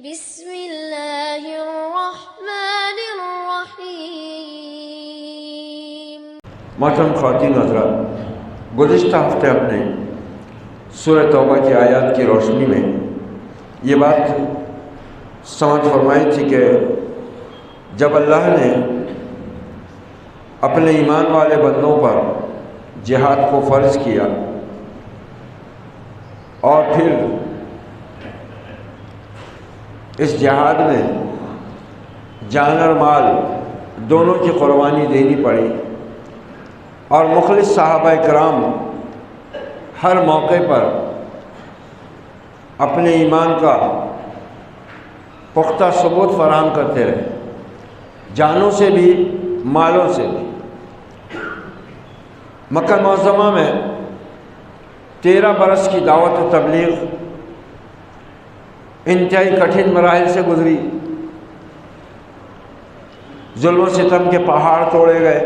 بسم اللہ الرحمن الرحیم۔ محترم خواتین حضرات، گزشتہ ہفتے اپنے سورہ توبہ کی آیات کی روشنی میں یہ بات سمجھ فرمائی تھی کہ جب اللہ نے اپنے ایمان والے بندوں پر جہاد کو فرض کیا اور پھر اس جہاد میں جان اور مال دونوں کی قربانی دینی پڑی اور مخلص صحابہ کرام ہر موقع پر اپنے ایمان کا پختہ ثبوت فراہم کرتے رہے، جانوں سے بھی مالوں سے بھی۔ مکہ معظمہ میں 13 برس کی دعوت و تبلیغ انتہائی کٹھن مراحل سے گزری، ظلم و ستم کے پہاڑ توڑے گئے،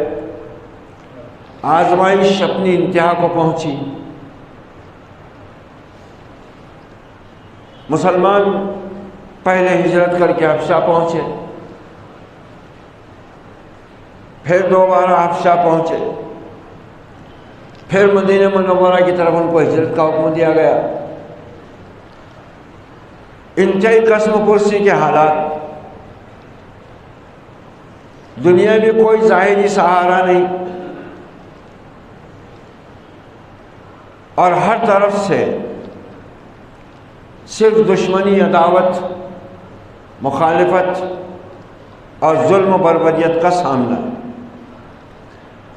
آزمائش اپنی انتہا کو پہنچی۔ مسلمان پہلے ہجرت کر کے حبشہ پہنچے، پھر دوبارہ حبشہ پہنچے، پھر مدینہ منورہ کی طرف ان کو ہجرت کا حکم دیا گیا۔ انتہائی قسم پرسی کے حالات، دنیا میں کوئی ظاہری سہارا نہیں اور ہر طرف سے صرف دشمنی، عداوت، مخالفت اور ظلم و بربریت کا سامنا۔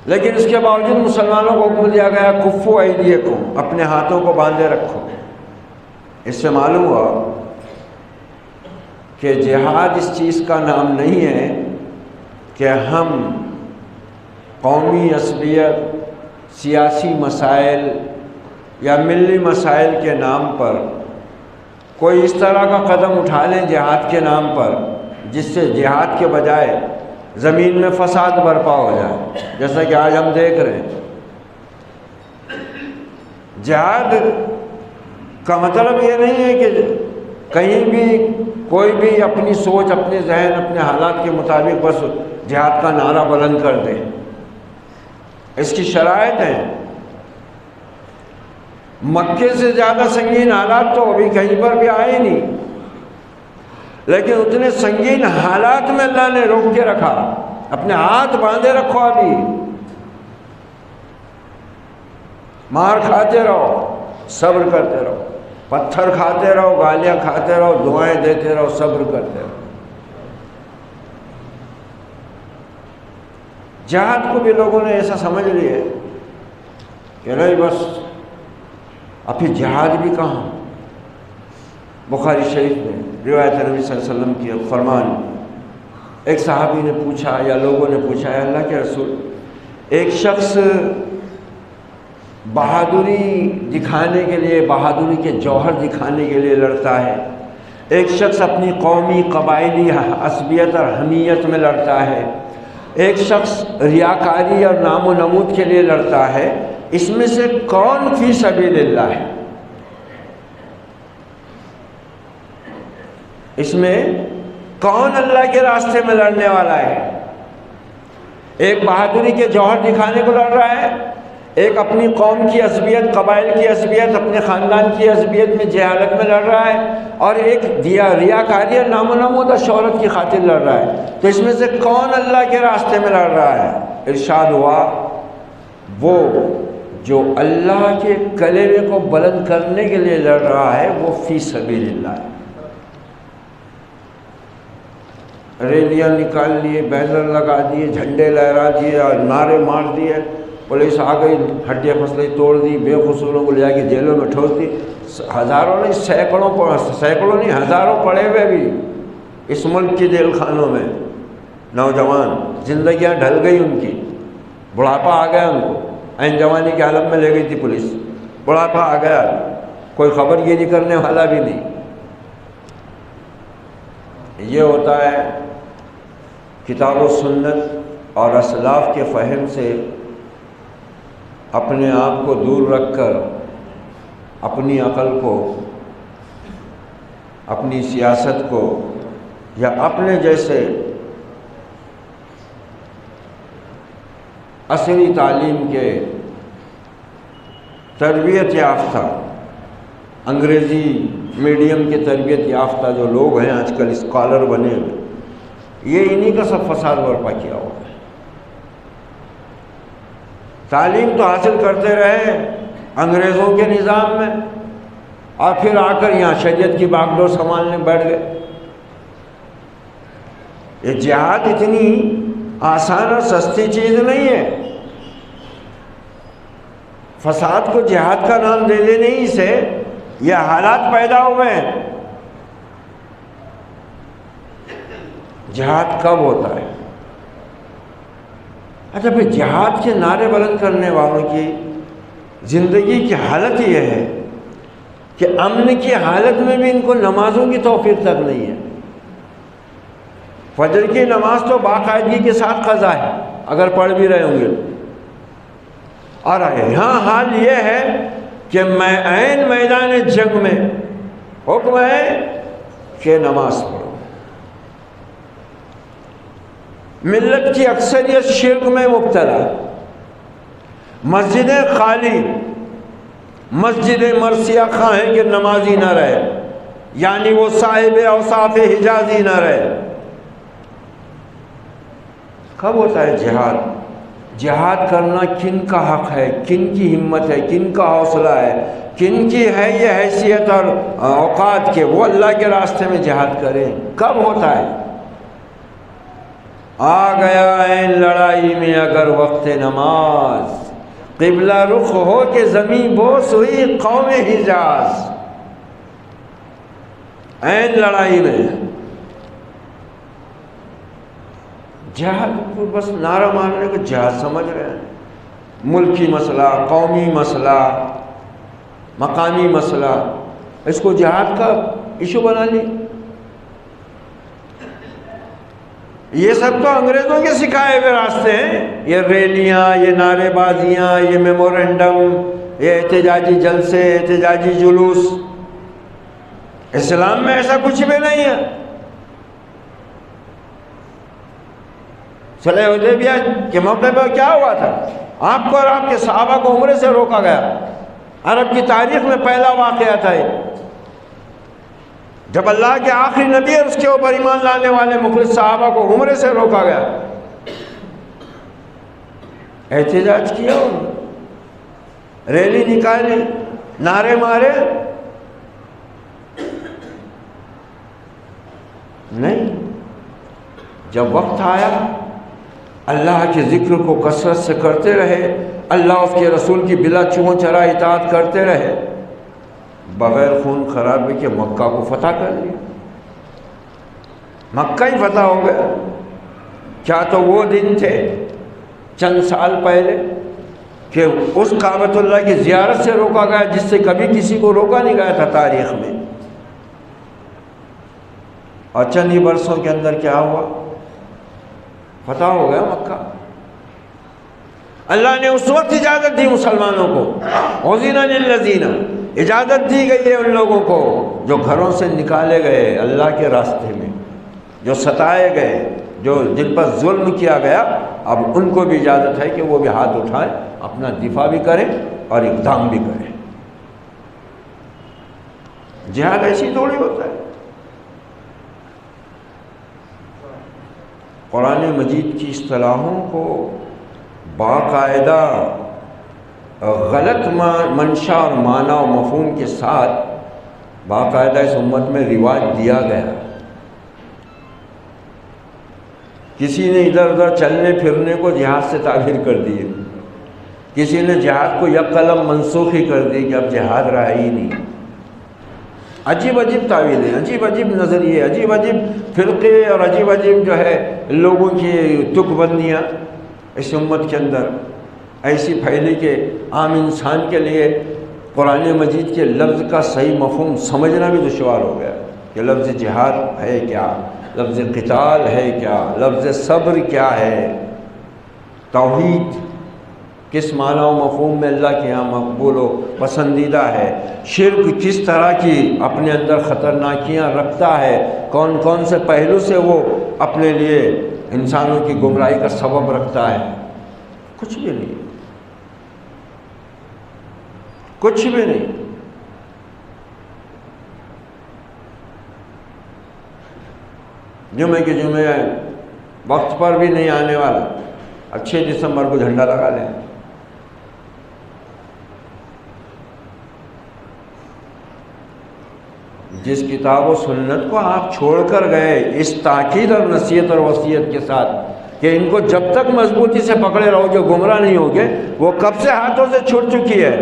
لیکن اس کے باوجود مسلمانوں کو حکم دیا گیا کفو ایدیکم، اپنے ہاتھوں کو باندھے رکھو۔ اس سے معلوم ہوا کہ جہاد اس چیز کا نام نہیں ہے کہ ہم قومی عصبیت، سیاسی مسائل یا ملی مسائل کے نام پر کوئی اس طرح کا قدم اٹھا لیں جہاد کے نام پر جس سے جہاد کے بجائے زمین میں فساد برپا ہو جائے، جیسا کہ آج ہم دیکھ رہے ہیں۔ جہاد کا مطلب یہ نہیں ہے کہ کہیں بھی کوئی بھی اپنی سوچ، اپنے ذہن، اپنے حالات کے مطابق بس جہاد کا نعرہ بلند کر دے۔ اس کی شرائط ہیں۔ مکے سے زیادہ سنگین حالات تو ابھی کہیں پر بھی آئے نہیں، لیکن اتنے سنگین حالات میں اللہ نے روک کے رکھا۔ اپنے ہاتھ باندھے رکھو، ابھی مار کھاتے رہو، صبر کرتے رہو، پتھر کھاتے رہو، گالیاں کھاتے رہو، دعائیں دیتے رہو، صبر کرتے رہو۔ جہاد کو بھی لوگوں نے ایسا سمجھ لیا کہ نہیں بس ابھی جہاد بھی کہاں۔ بخاری شریف میں روایت نبی صلی اللہ علیہ وسلم کی فرمان، ایک صحابی نے پوچھا یا لوگوں نے پوچھا، ہے اللہ کے رسول، ایک شخص بہادری دکھانے کے لیے، بہادری کے جوہر دکھانے کے لیے لڑتا ہے، ایک شخص اپنی قومی، قبائلی عصبیت اور حمیت میں لڑتا ہے، ایک شخص ریاکاری اور نام و نمود کے لیے لڑتا ہے، اس میں سے کون فی سبیل اللہ ہے؟ اس میں کون اللہ کے راستے میں لڑنے والا ہے؟ ایک بہادری کے جوہر دکھانے کو لڑ رہا ہے، ایک اپنی قوم کی عصبیت، قبائل کی عصبیت، اپنے خاندان کی عصبیت میں جہالت میں لڑ رہا ہے، اور ایک ریاکاری اور نام و نمود اور شہرت کی خاطر لڑ رہا ہے۔ تو اس میں سے کون اللہ کے راستے میں لڑ رہا ہے؟ ارشاد ہوا، وہ جو اللہ کے کلمے کو بلند کرنے کے لیے لڑ رہا ہے وہ فی سبیل اللہ ہے۔ ریلیاں نکال لیے، بینر لگا دیے، جھنڈے لہرا دیے اور نعرے مار دیے، پولیس آ گئی، ہڈیاں پسلیاں توڑ دی، بے قصوروں کو لے جا کے جیلوں میں ٹھوس دی۔ ہزاروں نہیں، سینکڑوں نہیں، ہزاروں پڑے ہوئے بھی اس ملک کی جیل خانوں میں نوجوان، زندگیاں ڈھل گئی ان کی، بڑھاپا آ گیا ان کو، عین جوانی کی حالت میں لے گئی تھی پولیس، بڑھاپا آ گیا، کوئی خبر گیری کرنے والا بھی نہیں۔ یہ ہوتا ہے کتاب و سنت اور اسلاف کے فہم سے اپنے آپ کو دور رکھ کر اپنی عقل کو، اپنی سیاست کو یا اپنے جیسے عصری تعلیم کے تربیت یافتہ انگریزی میڈیم کے تربیت یافتہ جو لوگ ہیں آج کل اسکالر بنے ہوئے، یہ انہی کا سب فساد برپا کیا ہوا ہے۔ تعلیم تو حاصل کرتے رہے انگریزوں کے نظام میں، اور پھر آ کر یہاں شریعت کی باغ ڈور سنبھالنے بیٹھ گئے۔ یہ جہاد اتنی آسان اور سستی چیز نہیں ہے۔ فساد کو جہاد کا نام دے دینے ہی سے یہ حالات پیدا ہوئے ہیں۔ جہاد کب ہوتا ہے؟ اچھا پھر جہاد کے نعرے بلند کرنے والوں کی زندگی کی حالت یہ ہے کہ امن کی حالت میں بھی ان کو نمازوں کی توفیق تک نہیں ہے۔ فجر کی نماز تو باقاعدگی کے ساتھ قضا ہے اگر پڑھ بھی رہے ہوں گے، اور یہاں حال یہ ہے کہ میں عین میدان جنگ میں حکم ہے کہ نماز پڑھو۔ ملت کی اکثریت شرک میں مبتلا، مسجدیں خالی، مسجد مرثیہ خواہیں کہ نمازی نہ رہے، یعنی وہ صاحب اوصاف حجازی نہ رہے۔ کب ہوتا ہے جہاد؟ جہاد کرنا کن کا حق ہے، کن کی ہمت ہے، کن کا حوصلہ ہے، کن کی ہے یہ حیثیت اور اوقات کے وہ اللہ کے راستے میں جہاد کریں؟ کب ہوتا ہے؟ آ گیا عین لڑائی میں اگر وقت نماز، قبلہ رخ ہو کہ زمین بوس ہوئی قوم حجاز۔ عین لڑائی میں جہاد کو بس نعرہ مارنے کو جہاد سمجھ رہے ہیں۔ ملکی مسئلہ، قومی مسئلہ، مقامی مسئلہ، اس کو جہاد کا ایشو بنا لی۔ یہ سب تو انگریزوں کے سکھائے ہوئے راستے ہیں، یہ ریلیاں، یہ نعرے بازیاں، یہ میمورنڈم، یہ احتجاجی جلسے، احتجاجی جلوس۔ اسلام میں ایسا کچھ بھی نہیں ہے۔ صلح حدیبیہ کے موقع پر کیا ہوا تھا؟ آپ کو اور آپ کے صحابہ کو عمرے سے روکا گیا۔ عرب کی تاریخ میں پہلا واقعہ تھا یہ، جب اللہ کے آخری نبی اور اس کے اوپر ایمان لانے والے مخلص صحابہ کو عمرے سے روکا گیا۔ احتجاج کیا انہوں نے، ریلی نکالی، نعرے مارے؟ نہیں۔ جب وقت آیا اللہ کے ذکر کو کثرت سے کرتے رہے، اللہ اس کے رسول کی بلا چون چرا اطاعت کرتے رہے، بغیر خون خرابے کے مکہ کو فتح کر لیا۔ مکہ ہی فتح ہو گیا۔ کیا تو وہ دن تھے چند سال پہلے کہ اس کعبۃ اللہ کی زیارت سے روکا گیا جس سے کبھی کسی کو روکا نہیں گیا تھا تاریخ میں، اور چند ہی برسوں کے اندر کیا ہوا؟ فتح ہو گیا مکہ۔ اللہ نے اس وقت اجازت دی مسلمانوں کو، اذن للذین، اجازت دی گئی ہے ان لوگوں کو جو گھروں سے نکالے گئے اللہ کے راستے میں، جو ستائے گئے، جو جن پر ظلم کیا گیا، اب ان کو بھی اجازت ہے کہ وہ بھی ہاتھ اٹھائیں، اپنا دفاع بھی کریں اور اقدام بھی کریں۔ جہاد ایسی تھوڑی ہوتا ہے۔ قرآن مجید کی اصطلاحوں کو باقاعدہ غلط منشا اور معنی و مفہوم کے ساتھ باقاعدہ اس امت میں رواج دیا گیا۔ کسی نے ادھر ادھر چلنے پھرنے کو جہاد سے تعبیر کر دیے، کسی نے جہاد کو یک قلم منسوخ ہی کر دی کہ اب جہاد رہا ہی نہیں۔ عجیب عجیب تعویلیں، عجیب عجیب نظریے، عجیب عجیب فرقے اور عجیب عجیب جو ہے لوگوں کی تک بندیاں اس امت کے اندر ایسی پھیلی کہ عام انسان کے لیے قرآن مجید کے لفظ کا صحیح مفہوم سمجھنا بھی دشوار ہو گیا کہ لفظ جہاد ہے کیا، لفظ قتال ہے کیا، لفظ صبر کیا ہے، توحید کس معنی و مفہوم میں اللہ کے یہاں مقبول و پسندیدہ ہے، شرک کس طرح کی اپنے اندر خطرناکیاں رکھتا ہے، کون کون سے پہلو سے وہ اپنے لیے انسانوں کی گمراہی کا سبب رکھتا ہے، کچھ بھی نہیں، کچھ بھی نہیں۔ جمعے کے جمعے وقت پر بھی نہیں آنے والا، 6 دسمبر کو جھنڈا لگا لیں۔ جس کتاب و سنت کو آپ چھوڑ کر گئے اس تاکید اور نصیحت اور وصیت کے ساتھ کہ ان کو جب تک مضبوطی سے پکڑے رہو گے گمراہ نہیں ہوگے، وہ کب سے ہاتھوں سے چھوٹ چکی ہے۔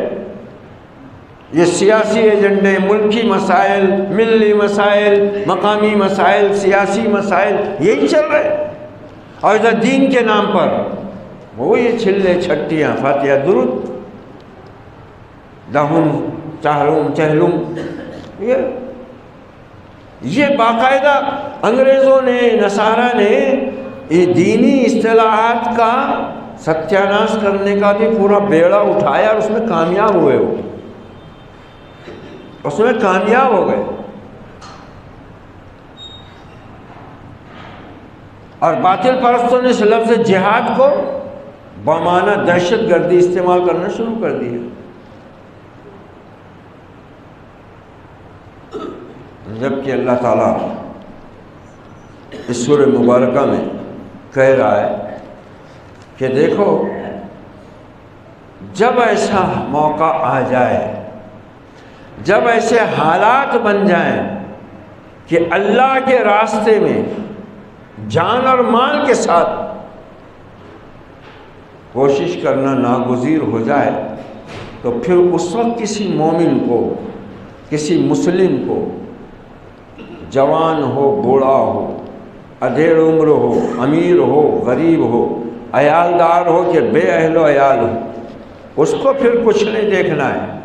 یہ سیاسی ایجنڈے، ملکی مسائل، ملی مسائل، مقامی مسائل، سیاسی مسائل یہی چل رہے، اور ادھر دین کے نام پر وہ یہ چھلے چھٹیاں، فاتحہ درود، دہم چہلم چہلم، یہ باقاعدہ انگریزوں نے، نصارہ نے یہ دینی اصطلاحات کا ستیاناش کرنے کا بھی پورا بیڑا اٹھایا، اور اس میں کامیاب ہوئے، وہ اس میں کامیاب ہو گئے۔ اور باطل پرستوں نے اس لفظ جہاد کو بمعنی دہشت گردی استعمال کرنا شروع کر دیا۔ جبکہ اللہ تعالیٰ اس سورہ مبارکہ میں کہہ رہا ہے کہ دیکھو جب ایسا موقع آ جائے، جب ایسے حالات بن جائیں کہ اللہ کے راستے میں جان اور مال کے ساتھ کوشش کرنا ناگزیر ہو جائے، تو پھر اس وقت کسی مومن کو، کسی مسلم کو، جوان ہو، بوڑھا ہو، ادھیڑ عمر ہو، امیر ہو، غریب ہو، عیالدار ہو کہ بے اہل و عیال ہو، اس کو پھر کچھ نہیں دیکھنا ہے،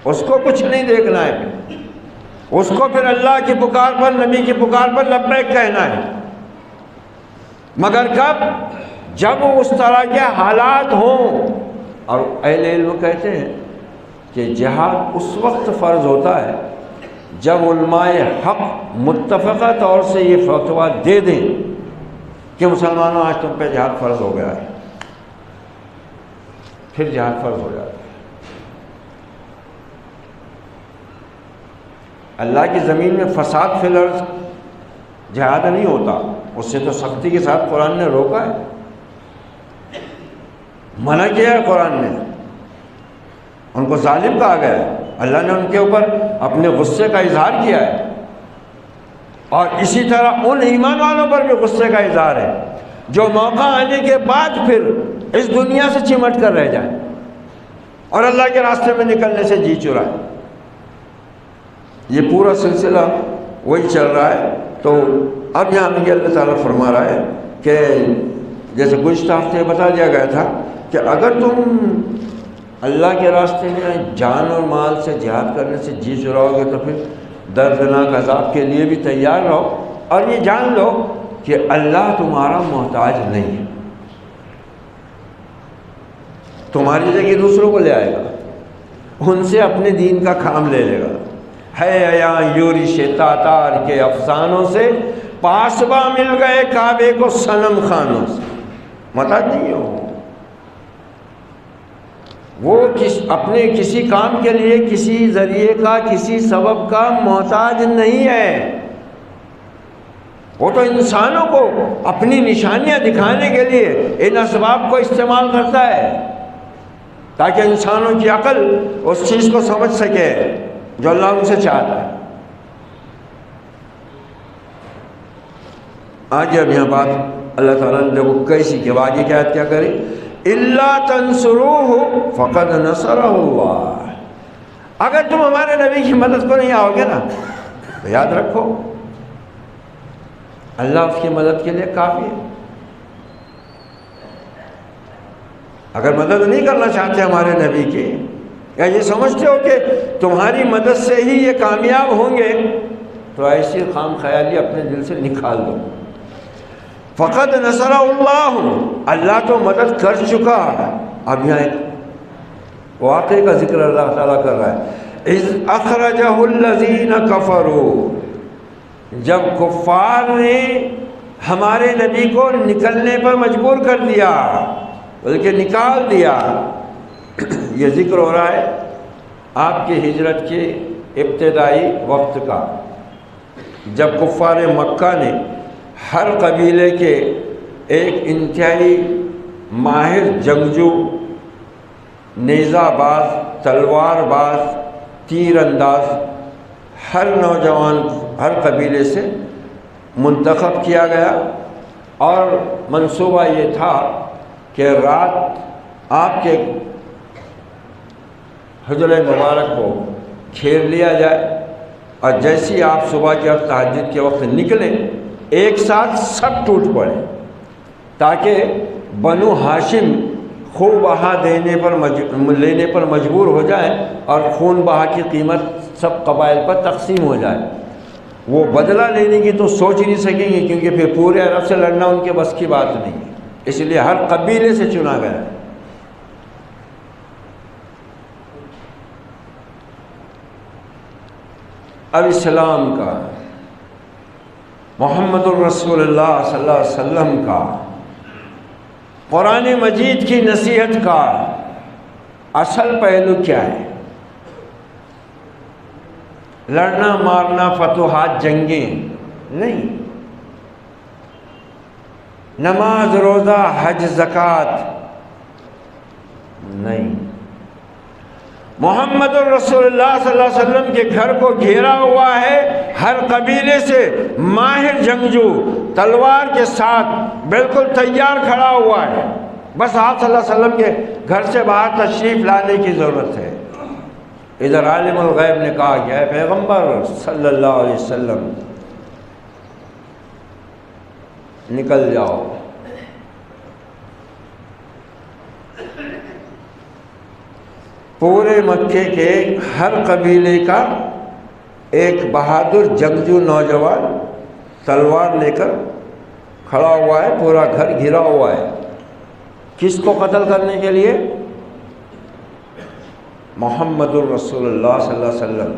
اس کو کچھ نہیں دیکھنا ہے، اس کو پھر اللہ کی پکار پر، نبی کی پکار پر لبیک کہنا ہے۔ مگر کب؟ جب اس طرح کے حالات ہوں۔ اور اہل علم کہتے ہیں کہ جہاد اس وقت فرض ہوتا ہے جب علماء حق متفقہ طور سے یہ فتویٰ دے دیں کہ مسلمانوں آج تم پہ جہاد فرض ہو گیا ہے، پھر جہاد فرض ہو جاتا ہے۔ اللہ کی زمین میں فساد فی الارض جہاد نہیں ہوتا، اس سے تو سختی کے ساتھ قرآن نے روکا ہے، منع کیا ہے قرآن نے، ان کو ظالم کہا گیا ہے، اللہ نے ان کے اوپر اپنے غصے کا اظہار کیا ہے، اور اسی طرح ان ایمان والوں پر بھی غصے کا اظہار ہے جو موقع آنے کے بعد پھر اس دنیا سے چمٹ کر رہ جائیں اور اللہ کے راستے میں نکلنے سے جی چرائیں۔ یہ پورا سلسلہ وہی چل رہا ہے۔ تو اب یہاں بھی اللہ تعالیٰ فرما رہا ہے کہ جیسے گزشتہ ہفتے بتا دیا گیا تھا کہ اگر تم اللہ کے راستے میں جان اور مال سے جہاد کرنے سے جی چراؤ گے تو پھر دردناک عذاب کے لیے بھی تیار رہو، اور یہ جان لو کہ اللہ تمہارا محتاج نہیں ہے، تمہاری جگہ دوسروں کو لے آئے گا، ان سے اپنے دین کا کام لے لے گا۔ ہے ایاں یورش تاتار کے افسانوں سے، پاسباں مل گئے کعبے کو صنم خانوں سے، محتاج نہیں ہو وہ، اپنے کسی کام کے لیے کسی ذریعے کا، کسی سبب کا محتاج نہیں ہے، وہ تو انسانوں کو اپنی نشانیاں دکھانے کے لیے ان اسباب کو استعمال کرتا ہے تاکہ انسانوں کی عقل اس چیز کو سمجھ سکے جو اللہ ان سے چاہتا ہے۔ آج اب یہاں بات اللہ تعالیٰ نے دیکھو کیسی کہ آگے کیا کرے، اِلَّا تَنْصُرُوهُ فَقَدْ نَصَرَهُ اللَّهُ، اگر تم ہمارے نبی کی مدد کو نہیں آؤ گے نا تو یاد رکھو اللہ اس کی مدد کے لیے کافی ہے۔ اگر مدد نہیں کرنا چاہتے ہمارے نبی کی، یا یہ سمجھتے ہو کہ تمہاری مدد سے ہی یہ کامیاب ہوں گے، تو ایسی خام خیالی اپنے دل سے نکال دو۔ فقد نصر اللہ، اللہ تو مدد کر چکا۔ اب یہاں ایک واقعے کا ذکر اللہ تعالیٰ کر رہا ہے، اذ اخرجہ الذین کفروا، جب کفار نے ہمارے نبی کو نکلنے پر مجبور کر دیا، بلکہ نکال دیا۔ یہ ذکر ہو رہا ہے آپ کی ہجرت کے ابتدائی وقت کا، جب کفار مکہ نے ہر قبیلے کے ایک انتہائی ماہر جنگجو، نیزہ باز، تلوار باز، تیر انداز، ہر نوجوان ہر قبیلے سے منتخب کیا گیا، اور منصوبہ یہ تھا کہ رات آپ کے حجر مبارک کو گھیر لیا جائے، اور جیسی آپ صبح کے وقت تہجد کے وقت نکلیں ایک ساتھ سب ٹوٹ پڑے، تاکہ بنو ہاشم خون بہا لینے پر مجبور ہو جائیں، اور خون بہا کی قیمت سب قبائل پر تقسیم ہو جائے۔ وہ بدلہ لینے کی تو سوچ ہی نہیں سکیں گے، کیونکہ پھر پورے عرب سے لڑنا ان کے بس کی بات نہیں ہے، اس لیے ہر قبیلے سے چنا گیا۔ اب اسلام کا، محمد الرسول اللہ صلی اللہ علیہ وسلم کا، قرآن مجید کی نصیحت کا اصل پہلو کیا ہے؟ لڑنا مارنا، فتوحات، جنگیں نہیں، نماز، روزہ، حج، زکوٰۃ نہیں۔ محمد الرسول اللہ صلی اللہ علیہ وسلم کے گھر کو گھیرا ہوا ہے ہر قبیلے سے ماہر جنگجو، تلوار کے ساتھ بالکل تیار کھڑا ہوا ہے، بس آپ صلی اللہ علیہ وسلم کے گھر سے باہر تشریف لانے کی ضرورت ہے۔ ادھر عالم الغیب نے کہا کہ اے پیغمبر صلی اللہ علیہ وسلم نکل جاؤ۔ پورے مکے کے ہر قبیلے کا ایک بہادر جنگجو نوجوان تلوار لے کر کھڑا ہوا ہے، پورا گھر گھرا ہوا ہے۔ کس کو قتل کرنے کے لیے؟ محمد الرسول اللہ صلی اللہ علیہ وسلم،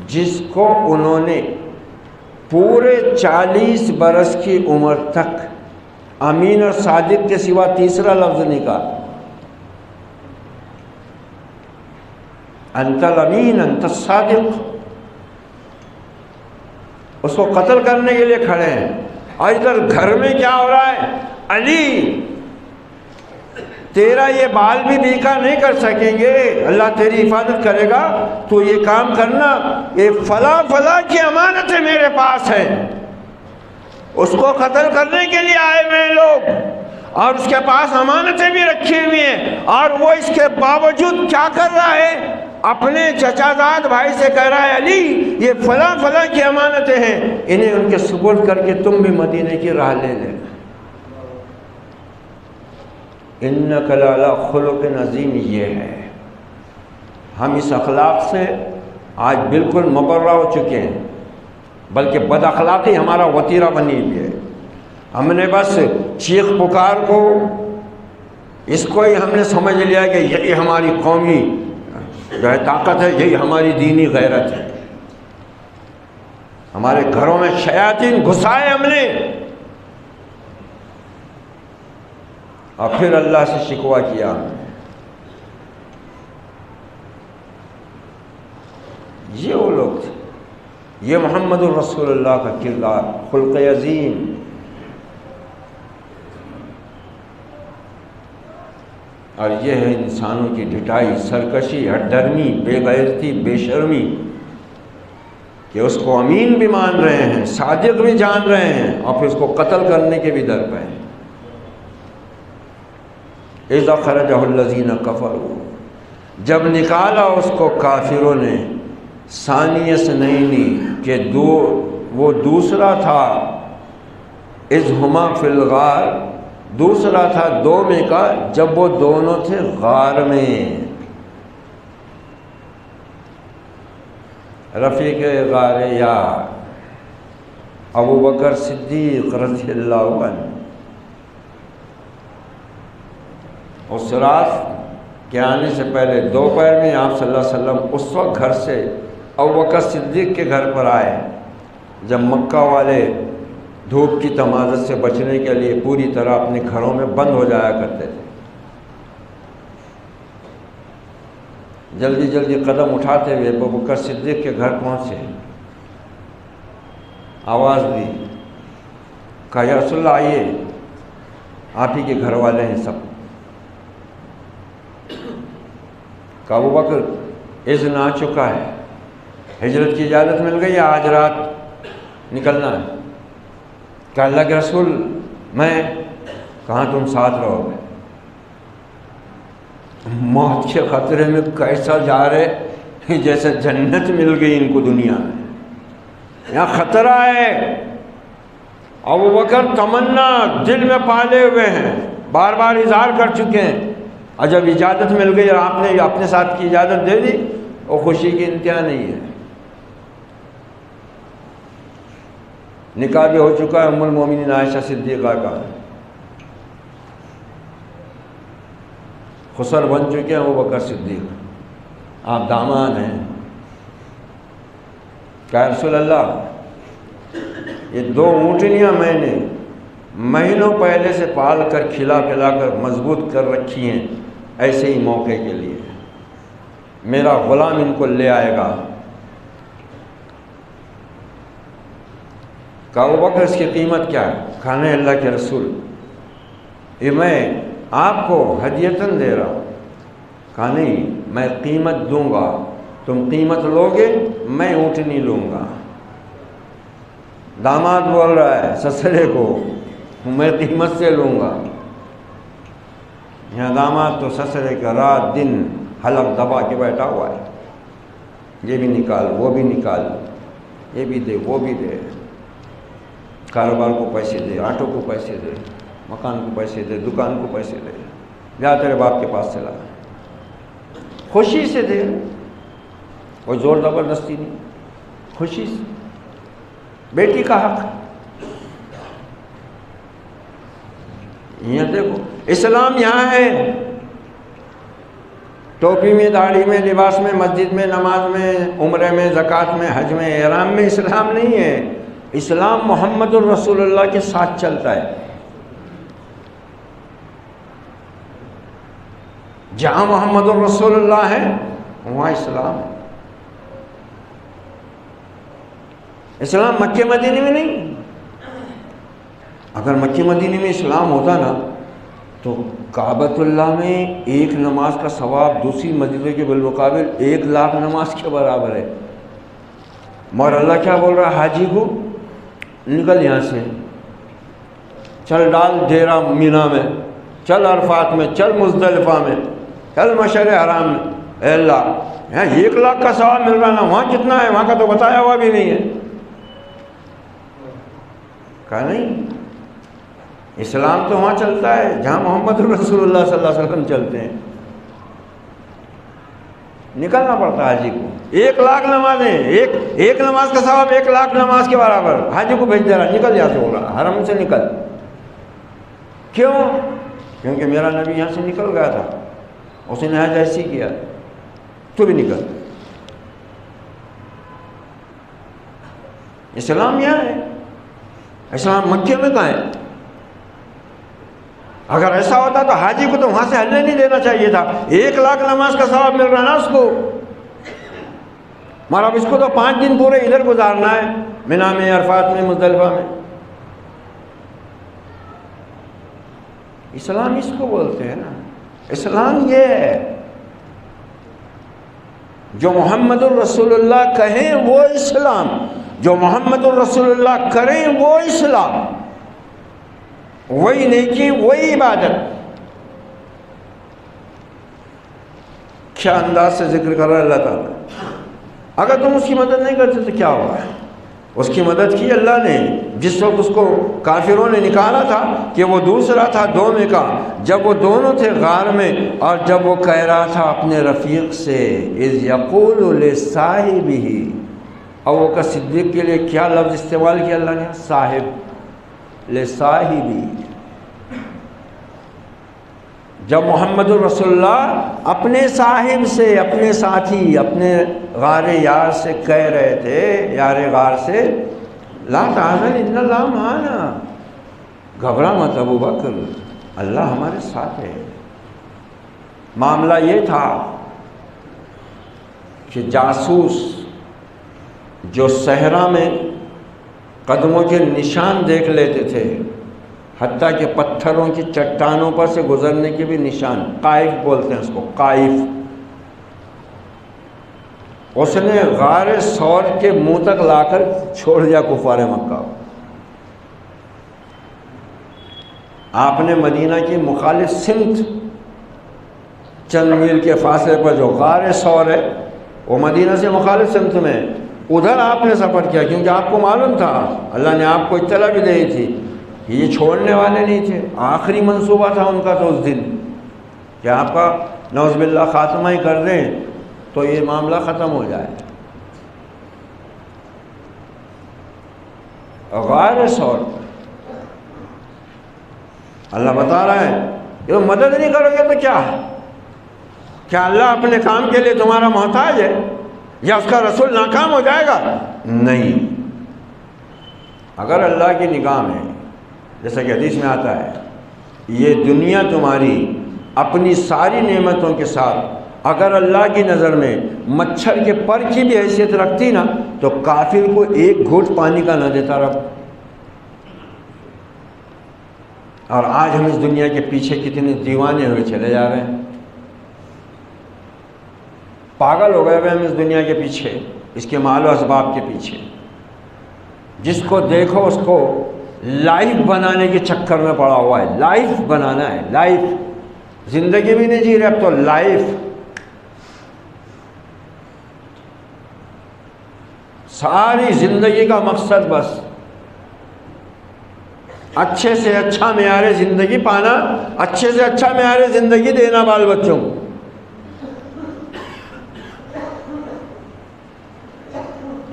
جس کو انہوں نے پورے 40 برس کی عمر تک امین اور صادق کے سوا تیسرا لفظ نہیں کہا۔ انت الامین انت الصادق، اس کو قتل کرنے کے لیے کھڑے ہیں۔ اور ادھر گھر میں کیا ہو رہا ہے؟ علی تیرا یہ بال بھی بیکا نہیں کر سکیں گے، اللہ تیری حفاظت کرے گا، تو یہ کام کرنا، یہ فلاں فلاں کی امانتیں میرے پاس ہیں، اس کو قتل کرنے کے لیے آئے ہوئے لوگ، اور اس کے پاس امانتیں بھی رکھی ہوئی ہیں، اور وہ اس کے باوجود کیا کر رہا ہے؟ اپنے چچا زاد بھائی سے کہہ رہا ہے علی یہ فلاں فلاں کی امانتیں ہیں، انہیں ان کے سپرد کر کے تم بھی مدینے کی راہ لے لے۔ انک لعلی خلق عظیم، یہ ہے ہم اس اخلاق سے آج بالکل مبرہ ہو چکے ہیں، بلکہ بد اخلاقی ہمارا وتیرہ بنی ہوئی ہے۔ ہم نے بس چیخ پکار کو، اس کو ہی ہم نے سمجھ لیا کہ یہی ہماری قومی جو ہے طاقت ہے، یہی ہماری دینی غیرت ہے۔ ہمارے گھروں میں شیاطین گھسائے ہم نے، اور پھر اللہ سے شکوہ کیا۔ یہ وہ لوگ تھے، یہ محمد الرسول اللہ کا کردار، خلق عظیم۔ اور یہ ہے انسانوں کی ڈھٹائی، سرکشی، ہٹ درمی، بے غیرتی، بے شرمی، کہ اس کو امین بھی مان رہے ہیں، صادق بھی جان رہے ہیں، اور پھر اس کو قتل کرنے کے بھی در پہ ہیں۔ اذا خرجہ الذین کفروا، جب نکالا اس کو کافروں نے، ثانی اثنین کہ وہ دوسرا تھا، اذ ہما فی الغار، دوسرا تھا دو میں کا جب وہ دونوں تھے غار میں، رفیق غار یار ابو بکر صدیق رضی اللہ عنہ اور صراط کے آنے سے پہلے دوپہر میں آپ صلی اللہ علیہ وسلم اس وقت گھر سے ابوبکر صدیق کے گھر پر آئے جب مکہ والے دھوپ کی تمازت سے بچنے کے لیے پوری طرح اپنے گھروں میں بند ہو جایا کرتے تھے۔ جلدی جلدی قدم اٹھاتے ہوئے ابوبکر صدیق کے گھر پہنچے، آواز دی، کہا یا رسول اللہ آئیے، آپ ہی کے گھر والے ہیں سب۔ کہا ابوبکر اذن آ چکا ہے، ہجرت کی اجازت مل گئی، آج رات نکلنا ہے۔ کہا اللہ کے رسول میں، کہاں تم ساتھ رہو گے؟ موت کے خطرے میں کیسا جا رہے جیسے جنت مل گئی ان کو دنیا میں، یہاں خطرہ ہے۔ ابوبکر تمنا دل میں پالے ہوئے ہیں، بار بار اظہار کر چکے ہیں، اور جب اجازت مل گئی اور آپ نے اپنے ساتھ کی اجازت دے دی، وہ خوشی کی انتہا نہیں ہے۔ نکاح بھی ہو چکا ہے ام المومنین عائشہ صدیقہ کا، خسر بن چکے ہیں ابوبکر صدیق، آپ داماد ہیں۔ کہا رسول اللہ یہ 2 اونٹنیاں میں نے مہینوں پہلے سے پال کر کھلا پلا کر مضبوط کر رکھی ہیں، ایسے ہی موقع کے لیے میرا غلام ان کو لے آئے گا۔ کہا ابوبکر اس کی قیمت کیا ہے؟ کہا نہیں اللہ کے رسول یہ میں آپ کو ہدیتاً دے رہا ہوں۔ کہا نہیں میں قیمت دوں گا، تم قیمت لوگے میں اونٹنی لوں گا۔ داماد بول رہا ہے سسرے کو میں قیمت سے لوں گا، یہاں داماد تو سسرے کا رات دن حلق دبا کے بیٹھا ہوا ہے، یہ بھی نکال وہ بھی نکال، یہ بھی دے وہ بھی دے، کاروبار کو پیسے دے، آٹو کو پیسے دے، مکان کو پیسے دے، دکان کو پیسے دے، جا تیرے باپ کے پاس چلا، خوشی سے دے، کوئی زور زبردستی نہیں، خوشی سے۔ بیٹی کا حق، یہاں دیکھو اسلام یہاں ہے، ٹوپی میں، داڑھی میں، لباس میں، مسجد میں، نماز میں، عمرے میں، زکوٰۃ میں، حج میں، احرام میں اسلام نہیں ہے۔ اسلام محمد الرسول اللہ کے ساتھ چلتا ہے۔ جہاں محمد الرسول اللہ ہے وہاں اسلام ہے۔ اسلام مکہ مدینے میں نہیں، اگر مکہ مدینے میں اسلام ہوتا نا تو کعبۃ اللہ میں ایک نماز کا ثواب دوسری مسجدوں کے بالمقابل 1,00,000 نماز کے برابر ہے۔ مگر اللہ کیا بول رہا ہے حاجی کو؟ نکل یہاں سے، چل ڈال ڈیرا مینا میں، چل عرفات میں، چل مزدلفہ میں، چل مشعر حرام میں۔ اے اللہ یہاں 1,00,000 کا ثواب مل رہا نا، وہاں کتنا ہے؟ وہاں کا تو بتایا ہوا بھی نہیں ہے۔ کہا نہیں، اسلام تو وہاں چلتا ہے جہاں محمد رسول اللہ صلی اللہ علیہ وسلم چلتے ہیں۔ نکلنا پڑتا ہے حاجی کو، 1,00,000 نمازیں، ایک نماز کا ثواب 1,00,000 نماز کے برابر، حاجی کو بھیج دے رہا، نکل یہاں سے، ہو رہا حرم سے نکل۔ کیوں؟ کیونکہ میرا نبی یہاں سے نکل گیا تھا، اس نے حج ایسی کیا، تو بھی نکل۔ اسلام یہاں ہے، اسلام مکے میں کہاں ہے؟ اگر ایسا ہوتا تو حاجی کو تو وہاں سے ہلنے نہیں دینا چاہیے تھا، 1,00,000 نماز کا ثواب مل رہا نا اس کو، مگر اب اس کو تو 5 دن پورے ادھر گزارنا ہے، مینا میں، عرفات میں، مزدلفہ میں۔ اسلام اس کو بولتے ہیں نا، اسلام یہ ہے جو محمد الرسول اللہ کہیں وہ اسلام، جو محمد الرسول اللہ کریں وہ اسلام، وہی نیکی وہی عبادت۔ کیا انداز سے ذکر کر رہا ہے اللہ تعالیٰ۔ اگر تم اس کی مدد نہیں کرتے تو کیا ہوگا؟ اس کی مدد کی اللہ نے جس وقت اس کو کافروں نے نکالا تھا کہ وہ دوسرا تھا دونوں کا، جب وہ دونوں تھے غار میں، اور جب وہ کہہ رہا تھا اپنے رفیق سے اذ یقول لصاحبہ، اور وہ کا صدیق کے لیے کیا لفظ استعمال کیا اللہ نے؟ صاحب، لصاحبی۔ جب محمد الرسول اللہ اپنے صاحب سے، اپنے ساتھی، اپنے غار یار سے کہہ رہے تھے، یار غار سے، لا تحزن ان اللہ معنا، گھبرا مت ابو بکر، اللہ ہمارے ساتھ ہے۔ معاملہ یہ تھا کہ جاسوس جو صحرا میں قدموں کے نشان دیکھ لیتے تھے، حتیٰ کہ پتھروں کی چٹانوں پر سے گزرنے کے بھی نشان، قائف بولتے ہیں اس کو، قائف، اس نے غار ثور کے منہ تک لا کر چھوڑ دیا کفار مکہ۔ آپ نے مدینہ کی مخالف سمت چند میل کے فاصلے پر جو غار ثور ہے، وہ مدینہ سے مخالف سمت میں، ادھر آپ نے سفر کیا، کیونکہ آپ کو معلوم تھا، اللہ نے آپ کو اطلاع بھی دی تھی کہ یہ چھوڑنے والے نہیں تھے۔ آخری منصوبہ تھا ان کا تو اس دن کہ آپ کا نعوذ باللہ خاتمہ ہی کر دیں تو یہ معاملہ ختم ہو جائے۔ غار ثور، اللہ بتا رہا ہے کہ تم مدد نہیں کرو گے تو کیا اللہ اپنے کام کے لیے تمہارا محتاج ہے، یا اس کا رسول ناکام ہو جائے گا؟ نہیں، اگر اللہ کی نگاہ میں، جیسا کہ حدیث میں آتا ہے، یہ دنیا تمہاری اپنی ساری نعمتوں کے ساتھ اگر اللہ کی نظر میں مچھر کے پر کی بھی حیثیت رکھتی نا، تو کافر کو ایک گھونٹ پانی کا نہ دیتا رب۔ اور آج ہم اس دنیا کے پیچھے کتنے دیوانے ہوئے چلے جا رہے ہیں، پاگل ہو گئے ہوئے ہم اس دنیا کے پیچھے، اس کے مال و اسباب کے پیچھے۔ جس کو دیکھو اس کو لائف بنانے کے چکر میں پڑا ہوا ہے، لائف بنانا ہے، لائف، زندگی بھی نہیں جی رہے اب تو لائف۔ ساری زندگی کا مقصد بس اچھے سے اچھا معیار زندگی پانا، اچھے سے اچھا معیار زندگی دینا بال بچوں کو۔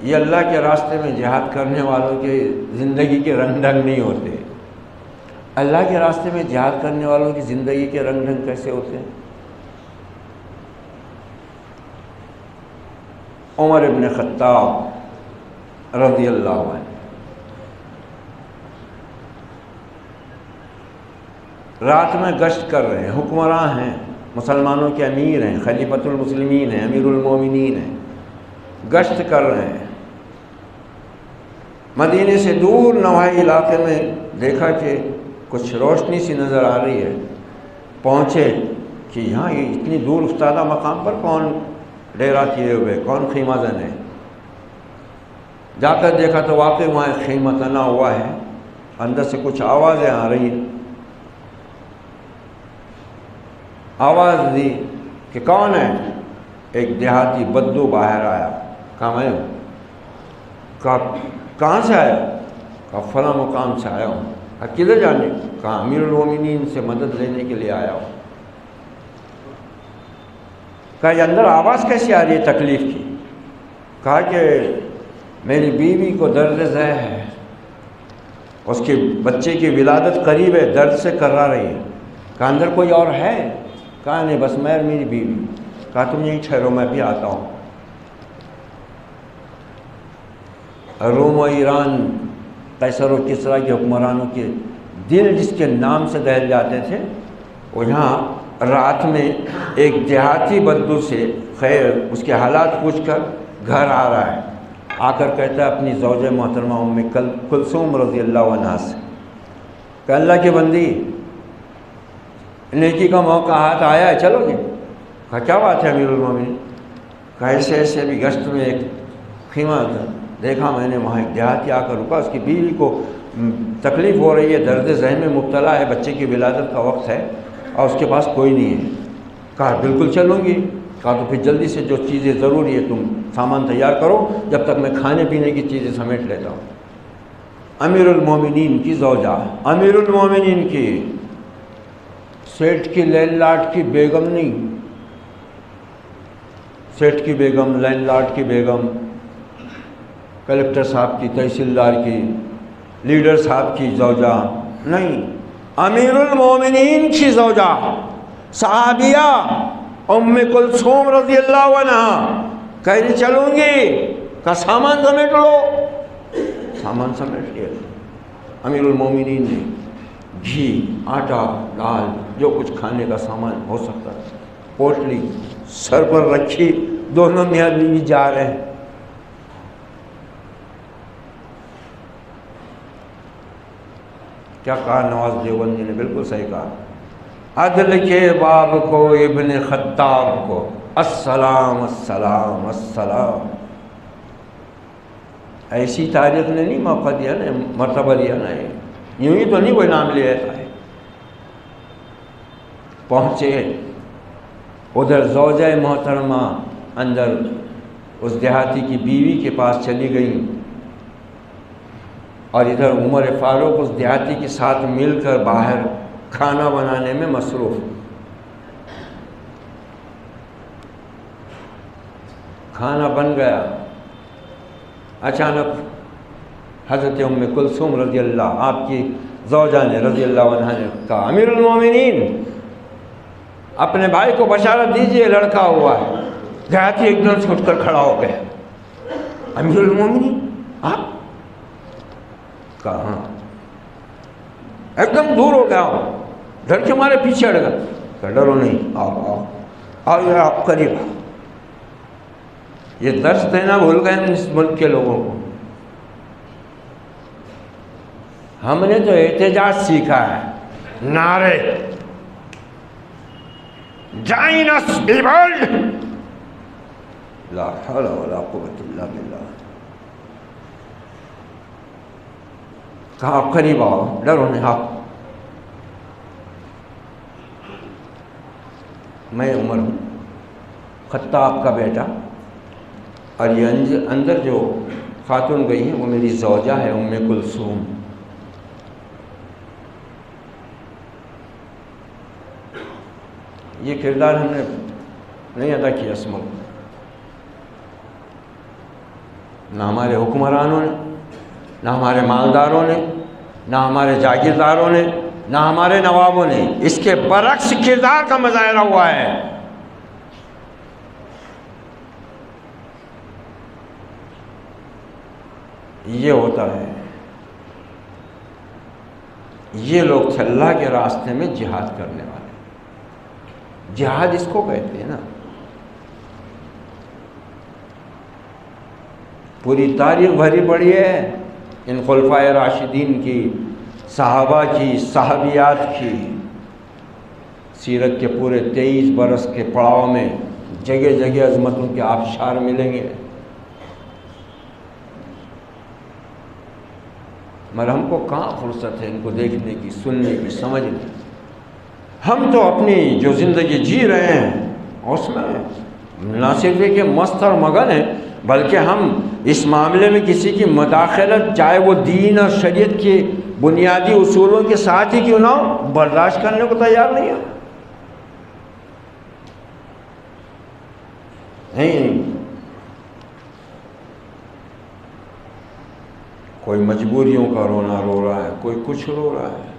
یہ اللہ کے راستے میں جہاد کرنے والوں کے زندگی کے رنگ ڈھنگ نہیں ہوتے۔ اللہ کے راستے میں جہاد کرنے والوں کی زندگی کے رنگ ڈھنگ کیسے ہوتے ہیں؟ عمر ابن خطاب رضی اللہ عنہ رات میں گشت کر رہے ہیں، حکمراں ہیں، مسلمانوں کے امیر ہیں، خلیفۃ المسلمین ہیں، امیر المومنین ہیں، گشت کر رہے ہیں۔ مدینے سے دور نواحی علاقے میں دیکھا کہ کچھ روشنی سی نظر آ رہی ہے، پہنچے کہ یہاں یہ اتنی دور افتادہ مقام پر کون ڈیرا کیے ہوئے، کون خیمہ زن ہے؟ جا کر دیکھا تو واقعی وہاں خیمہ تنا ہوا ہے، اندر سے کچھ آوازیں آ رہی ہیں۔ آواز دی کہ کون ہے؟ ایک دیہاتی بدو باہر آیا، کہا میں ہوں۔ کہا کہاں سے آیا؟ کہا فلاں مقام سے آیا ہوں۔ کہا کدھر جانے؟ کہا امیر المومنین سے مدد لینے کے لیے آیا ہوں۔ کہا یہ اندر آواز کیسی آ رہی ہے تکلیف کی؟ کہا کہ میری بیوی کو درد ذہ ہے، اس کے بچے کی ولادت قریب ہے، درد سے کرا رہی ہے۔ کہا اندر کوئی اور ہے؟ کہا نہیں، بس میں اور میری بیوی۔ کہا تم یہیں ٹھہرو، میں بھی آتا ہوں۔ روم و ایران، قیصر و کسریٰ کے حکمرانوں کے دل جس کے نام سے دہل جاتے تھے، وہ یہاں رات میں ایک دیہاتی بدو سے خیر اس کے حالات پوچھ کر گھر آ رہا ہے، آ کر کہتا ہے اپنی زوجہ محترمہ ام کلثوم رضی اللہ عنہا سے کہ اللہ کی بندی، نیکی کا موقع ہاتھ آیا ہے، چلو گے؟ کہا کیا بات ہے امیر المومنین؟ کہا ایسے بھی گشت میں ایک خیمہ دیکھا میں نے، وہاں ایک دیہاتی آ کر رکا، اس کی بیوی کو تکلیف ہو رہی ہے، درد ذہن میں مبتلا ہے، بچے کی ولادت کا وقت ہے اور اس کے پاس کوئی نہیں ہے۔ کہا بالکل چلوں گی۔ کہا تو پھر جلدی سے جو چیزیں ضروری ہے تم سامان تیار کرو، جب تک میں کھانے پینے کی چیزیں سمیٹ لیتا ہوں۔ امیر المومنین کی زوجہ، امیر المومنین کی، سیٹھ کی لینڈ لارڈ کی بیگم نہیں، سیٹھ کی بیگم، لینڈ لارڈ کی بیگم، کلکٹر صاحب کی، تحصیلدار کی، لیڈر صاحب کی زوجہ نہیں، امیر المومنین کی زوجہ، صحابیہ ام کلثوم رضی اللہ عنہ کہہ رہی چلوں گی، کا سامان سمیٹ لو، سامان سمیٹ لیا۔ امیر المومنین نے گھی، آٹا، دال، جو کچھ کھانے کا سامان ہو سکتا ہے پوٹلی سر پر رکھی، دونوں میاں بیوی جا رہے ہیں۔ کیا کہا نواز دیوبندی نے؟ بالکل صحیح کہا، عدل کے باب کو ابن خطاب کو السلام السلام السلام۔ ایسی تاریخ نے نہیں موقع دیا نا، مرتبہ دیا نا، یوں ہی تو نہیں کوئی نام لے آتا ہے۔ پہنچے ادھر زوجہ محترمہ اندر اس دیہاتی کی بیوی کے پاس چلی گئی، اور ادھر عمر فاروق اس دیہاتی کے ساتھ مل کر باہر کھانا بنانے میں مصروف۔ کھانا بن گیا، اچانک حضرت ام کلثوم رضی اللہ، آپ کی زوجہ نے رضی اللہ عنہ نے کہا، امیر المومنین اپنے بھائی کو بشارت دیجئے لڑکا ہوا ہے۔ دیہاتی ایک دم سے اٹھ کر کھڑا ہو گیا، امیر المومنین آپ؟ کہا ہاں۔ ایک دم دور ہو گیا، ڈر کے ہمارے پیچھے ہٹ گیا۔ کہ ڈرو نہیں، آؤ آؤ آؤ، آپ قریب آؤ۔ یہ درس دینا بھول گئے ہم اس ملک کے لوگوں کو۔ ہم نے تو احتجاج سیکھا ہے، نعرے join us people، لا حول ولا قوت الا باللہ۔ کہا قریب آؤ، ڈرو نہیں، آپ؟ میں عمر ہوں، خطاب کا بیٹا، اور یہ اندر جو خاتون گئی ہیں وہ میری زوجہ ہے ام کلثوم۔ یہ کردار ہم نے نہیں ادا کیا اس ملک میں، نہ ہمارے حکمرانوں نے، نہ ہمارے مالداروں نے، نہ ہمارے جاگیرداروں نے، نہ ہمارے نوابوں نے۔ اس کے برعکس کردار کا مظاہرہ ہوا ہے۔ یہ ہوتا ہے، یہ لوگ تھے اللہ کے راستے میں جہاد کرنے والے۔ جہاد اس کو کہتے ہیں نا۔ پوری تاریخ بھری پڑی ہے ان خلفائے راشدین کی، صحابہ کی، صحابیات کی۔ سیرت کے پورے 23 برس کے پڑاؤ میں جگہ جگہ عظمتوں کے آبشار ملیں گے، مگر ہم کو کہاں فرصت ہے ان کو دیکھنے کی، سننے کی، سمجھنے کی۔ ہم تو اپنی جو زندگی جی رہے ہیں اس میں نہ صرف کہ مست اور مگن ہیں، بلکہ ہم اس معاملے میں کسی کی مداخلت، چاہے وہ دین اور شریعت کے بنیادی اصولوں کے ساتھ ہی کیوں نہ ہو، برداشت کرنے کو تیار نہیں ہیں۔ نہیں، کوئی مجبوریوں کا رونا رو رہا ہے، کوئی کچھ رو رہا ہے۔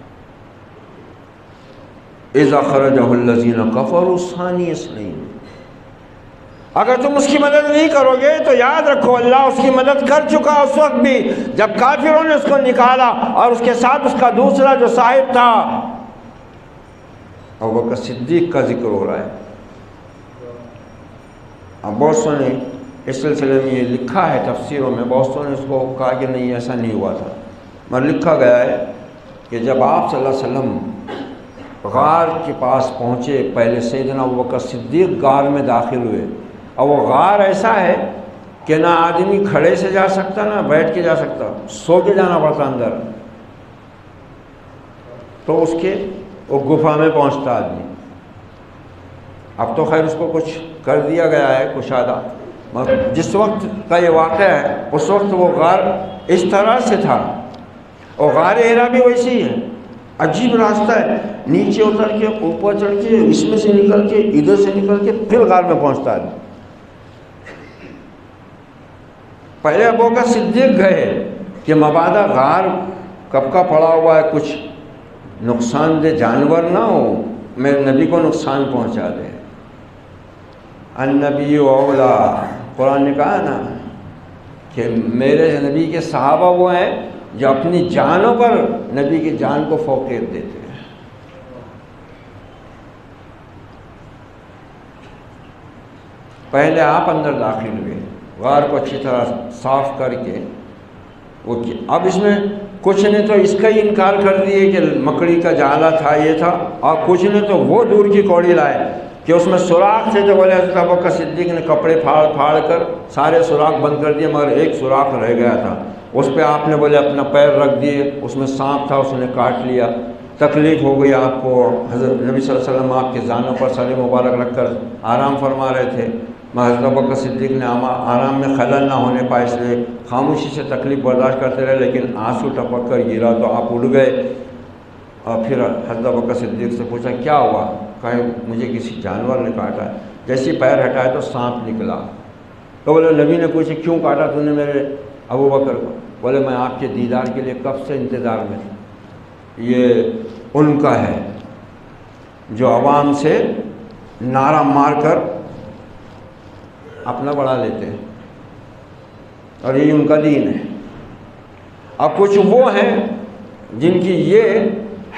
اذا خرجہ الذین کفروا ثانی اثنین، اگر تم اس کی مدد نہیں کرو گے تو یاد رکھو اللہ اس کی مدد کر چکا اس وقت بھی جب کافروں نے اس کو نکالا، اور اس کے ساتھ اس کا دوسرا جو صاحب تھا ابوبکر صدیق کا ذکر ہو رہا ہے۔ اب بہت سو نے اس سلسلے میں یہ لکھا ہے تفسیروں میں، بہت سو نے اس کو کہا کہ نہیں ایسا نہیں ہوا تھا، مگر لکھا گیا ہے کہ جب آپ صلی اللہ علیہ وسلم غار کے پاس پہنچے، پہلے سیدنا ابوبکر صدیق غار میں داخل ہوئے، اور وہ غار ایسا ہے کہ نہ آدمی کھڑے سے جا سکتا، نہ بیٹھ کے جا سکتا، سو کے جانا پڑتا اندر، تو اس کے وہ گفا میں پہنچتا آدمی۔ اب تو خیر اس کو کچھ کر دیا گیا ہے کشادہ، مگر جس وقت کا یہ واقعہ ہے اس وقت وہ غار اس طرح سے تھا، اور غار ہیرا بھی ویسی ہے، عجیب راستہ ہے، نیچے اتر کے اوپر چڑھ کے اس میں سے نکل کے ادھر سے نکل کے پھر غار میں پہنچتا ہے۔ پہلے ابوبکر صدیق گئے کہ مبادا غار کب کا پڑا ہوا ہے، کچھ نقصان دہ جانور نہ ہو، میرے نبی کو نقصان پہنچا دے۔ النبی اولا، قرآن نے کہا نا کہ میرے نبی کے صحابہ وہ ہیں جو اپنی جانوں پر نبی کی جان کو فوقیت دیتے ہیں۔ پہلے آپ اندر داخل ہوئے، غار کو اچھی طرح صاف کر کے وہ کیا۔ اب اس میں کچھ نے تو اس کا ہی انکار کر دیے کہ مکڑی کا جالا تھا، یہ تھا، اور کچھ نے تو وہ دور کی کوڑی لائے کہ اس میں سوراخ تھے، تو بولے حضرت ابوبکر صدیق نے کپڑے پھاڑ کر سارے سوراخ بند کر دیے، مگر ایک سوراخ رہ گیا تھا، اس پہ آپ نے بولے اپنا پیر رکھ دیے، اس میں سانپ تھا، اس نے کاٹ لیا، تکلیف ہو گئی آپ کو۔ حضرت نبی صلی اللہ علیہ وسلم آپ کے زانوں پر سر مبارک رکھ کر آرام فرما رہے تھے، حضرت ابوبکر صدیق نے آرام میں خلل نہ ہونے پائے، اس لیے خاموشی سے تکلیف برداشت کرتے رہے، لیکن آنسو ٹپک کر گرا تو آپ اڑ گئے۔ اور پھر حضرت ابوبکر صدیق سے پوچھا کیا ہوا؟ کہیں مجھے کسی جانور نے کاٹا ہے۔ جیسے پیر ہٹایا تو سانپ نکلا، تو بولے نبی نے پوچھا کیوں کاٹا تو نے میرے ابوبکر کو؟ بولے میں آپ کے دیدار کے لیے کب سے انتظار میں تھا۔ یہ ان کا ہے جو عوام سے نعرہ مار کر اپنا بڑھا لیتے ہیں، اور یہی ان کا دین ہے۔ اب کچھ وہ ہیں جن کی یہ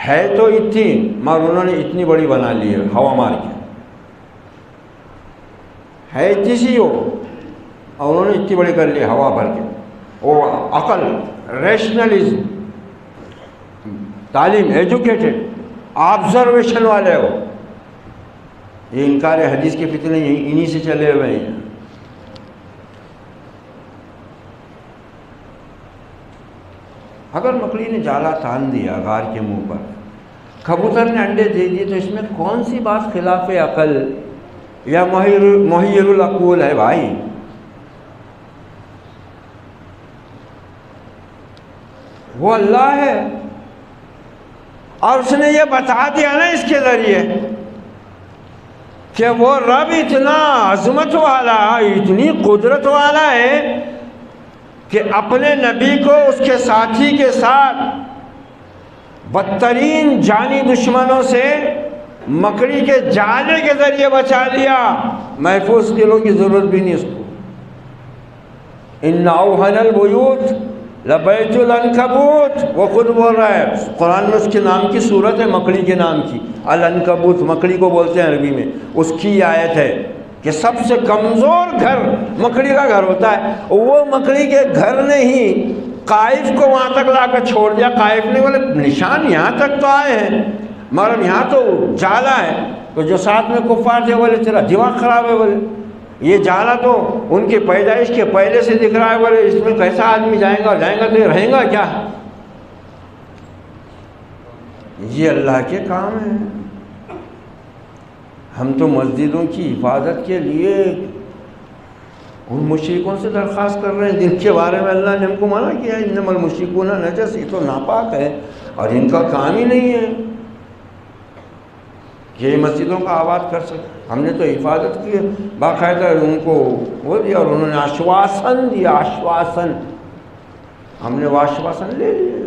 ہے تو اتنی، مگر انہوں نے اتنی بڑی بنا لی ہے ہوا مار کے، ہے اتنی سی ہو اور انہوں نے اتنی بڑی کر لی ہوا بھر کے۔ وہ عقل، ریشنلزم، تعلیم، ایجوکیٹڈ، آبزرویشن والے ہو، یہ انکار حدیث کے فتنے انہی سے چلے ہوئے ہیں۔ اگر مکڑی نے جالا تان دیا غار کے منہ پر، کبوتر نے انڈے دے دیے، تو اس میں کون سی بات خلاف عقل یا محیر العقول ہے بھائی؟ وہ اللہ ہے، اور اس نے یہ بتا دیا نا اس کے ذریعے کہ وہ رب اتنا عظمت والا، اتنی قدرت والا ہے کہ اپنے نبی کو اس کے ساتھی کے ساتھ بدترین جانی دشمنوں سے مکڑی کے جالے کے ذریعے بچا لیا، محفوظ قلعوں کی ضرورت بھی نہیں اس کو۔ ان اوہن البیوت لبیت العنکبوت، وہ خود بول رہا ہے، قرآن میں اس کے نام کی صورت ہے مکڑی کے نام کی، العنکبوت، مکڑی کو بولتے ہیں عربی میں، اس کی آیت ہے کہ سب سے کمزور گھر مکڑی کا گھر ہوتا ہے۔ وہ مکڑی کے گھر نے ہی قائف کو وہاں تک لا کر چھوڑ دیا۔ قائف نے بولے نشان یہاں تک تو آئے ہیں، مگر یہاں تو جالا ہے۔ تو جو ساتھ میں کفار تھے بولے تیرا دماغ خراب ہے، بولے یہ جالا تو ان کی پیدائش کے پہلے سے دکھ رہا ہے، بولے اس میں کیسا آدمی جائے گا تو یہ رہیں گا کیا؟ یہ اللہ کے کام ہیں۔ ہم تو مسجدوں کی حفاظت کے لیے ان مشرکوں سے درخواست کر رہے ہیں جن کے بارے میں اللہ نے ہم کو منع کیا ہے، انما المشرکون نجس، یہ تو ناپاک ہے، اور ان کا کام ہی نہیں ہے یہ مسجدوں کا آباد کر سکے۔ ہم نے تو حفاظت کی، باقاعدہ ان کو وہ دیا، اور انہوں نے آشواسن دیا، آشواسن، ہم نے وہ آشواسن لے لیا،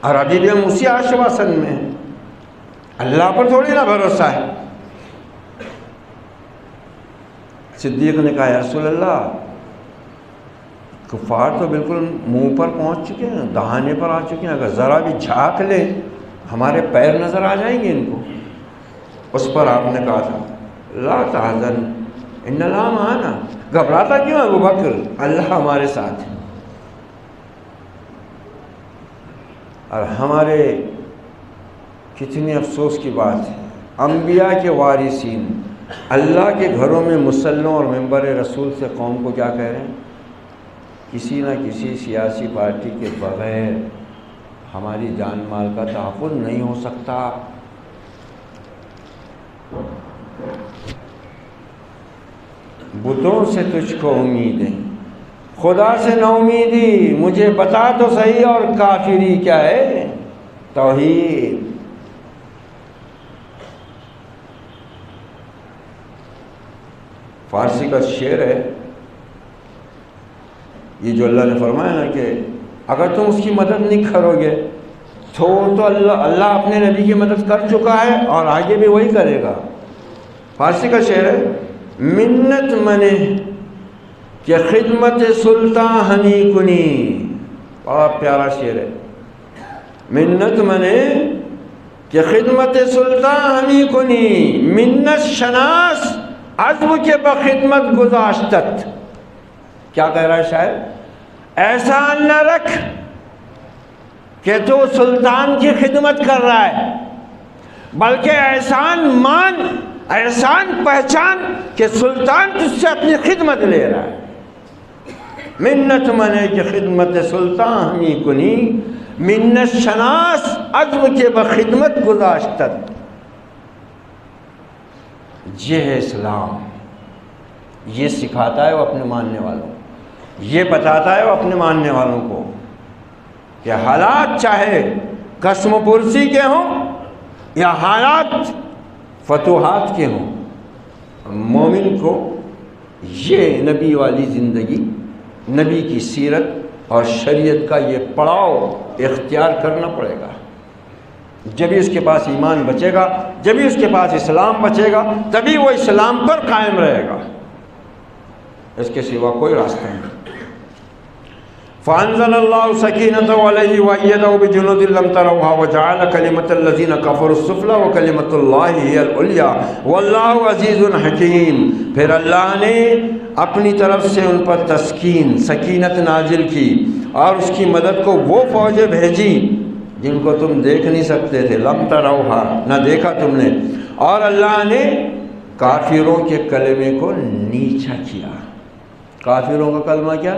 اور ابھی بھی ہم اسی آشواسن میں ہیں۔ اللہ پر تھوڑی نا بھروسہ ہے۔ صدیق نے کہا یا رسول اللہ، کفار تو بالکل منہ پر پہنچ چکے ہیں، دہانے پر آ چکے ہیں، اگر ذرا بھی جھانک لے ہمارے پیر نظر آ جائیں گے ان کو۔ اس پر آپ نے کہا تھا لا تحزن ان اللہ معنا، گھبراتا کیوں ہے ابو بکر، اللہ ہمارے ساتھ ہے۔ اور ہمارے کتنی افسوس کی بات ہے، انبیاء کے وارثین اللہ کے گھروں میں مصلوں اور ممبر رسول سے قوم کو کیا کہہ رہے ہیں؟ کسی نہ کسی سیاسی پارٹی کے بغیر ہماری جان مال کا تحفظ نہیں ہو سکتا۔ بتوں سے تجھ کو امیدیں، خدا سے نہ امیدی، مجھے بتا تو صحیح اور کافری کیا ہے؟ توحید۔ فارسی کا شعر ہے یہ، جو اللہ نے فرمایا نا کہ اگر تم اس کی مدد نہیں کرو گے تو اللہ اپنے نبی کی مدد کر چکا ہے اور آگے بھی وہی کرے گا۔ فارسی کا شعر ہے، منت منے کہ خدمت سلطان ہمی کنی، بڑا پیارا شعر ہے۔ منت منے کہ خدمت سلطان ہمی کنی، منت شناس عزم کے بخدمت گزاشتت۔ کیا کہہ رہا ہے شاعر؟ احسان نہ رکھ کہ تو سلطان کی خدمت کر رہا ہے، بلکہ احسان مان، احسان پہچان کہ سلطان تجھ سے اپنی خدمت لے رہا ہے۔ منت منے کہ خدمت سلطان ہمی کنی، منت شناس عزم کے بخدمت گزاشتت۔ یہ ہے اسلام، یہ سکھاتا ہے وہ اپنے ماننے والوں، یہ بتاتا ہے وہ اپنے ماننے والوں کو کہ حالات چاہے قسم و پرسی کے ہوں یا حالات فتوحات کے ہوں، مومن کو یہ نبی والی زندگی، نبی کی سیرت اور شریعت کا یہ پڑاؤ اختیار کرنا پڑے گا۔ جبھی اس کے پاس ایمان بچے گا، جبھی اس کے پاس اسلام بچے گا، تبھی وہ اسلام پر قائم رہے گا، اس کے سوا کوئی راستہ نہیں۔ فَأَنزَلَ اللَّهُ سَكِينَتَهُ عَلَيْهِ وَأَيَّدَهُ بِجُنُودٍ لَّمْ تَرَوْهَا وَجَعَلَ كَلِمَةَ الَّذِينَ كَفَرُوا السُّفْلَىٰ وَكَلِمَةُ اللَّهِ هِيَ الْعُلْيَا وَاللَّهُ عَزِيزٌ حَكِيمٌ۔ پھر اللہ نے اپنی طرف سے ان پر تسکین، سکینت نازل کی اور اس کی مدد کو وہ فوجیں بھیجی جن کو تم دیکھ نہیں سکتے تھے، لم تروہا، نہ دیکھا تم نے، اور اللہ نے کافروں کے کلمے کو نیچا کیا۔ کافروں کا کلمہ کیا؟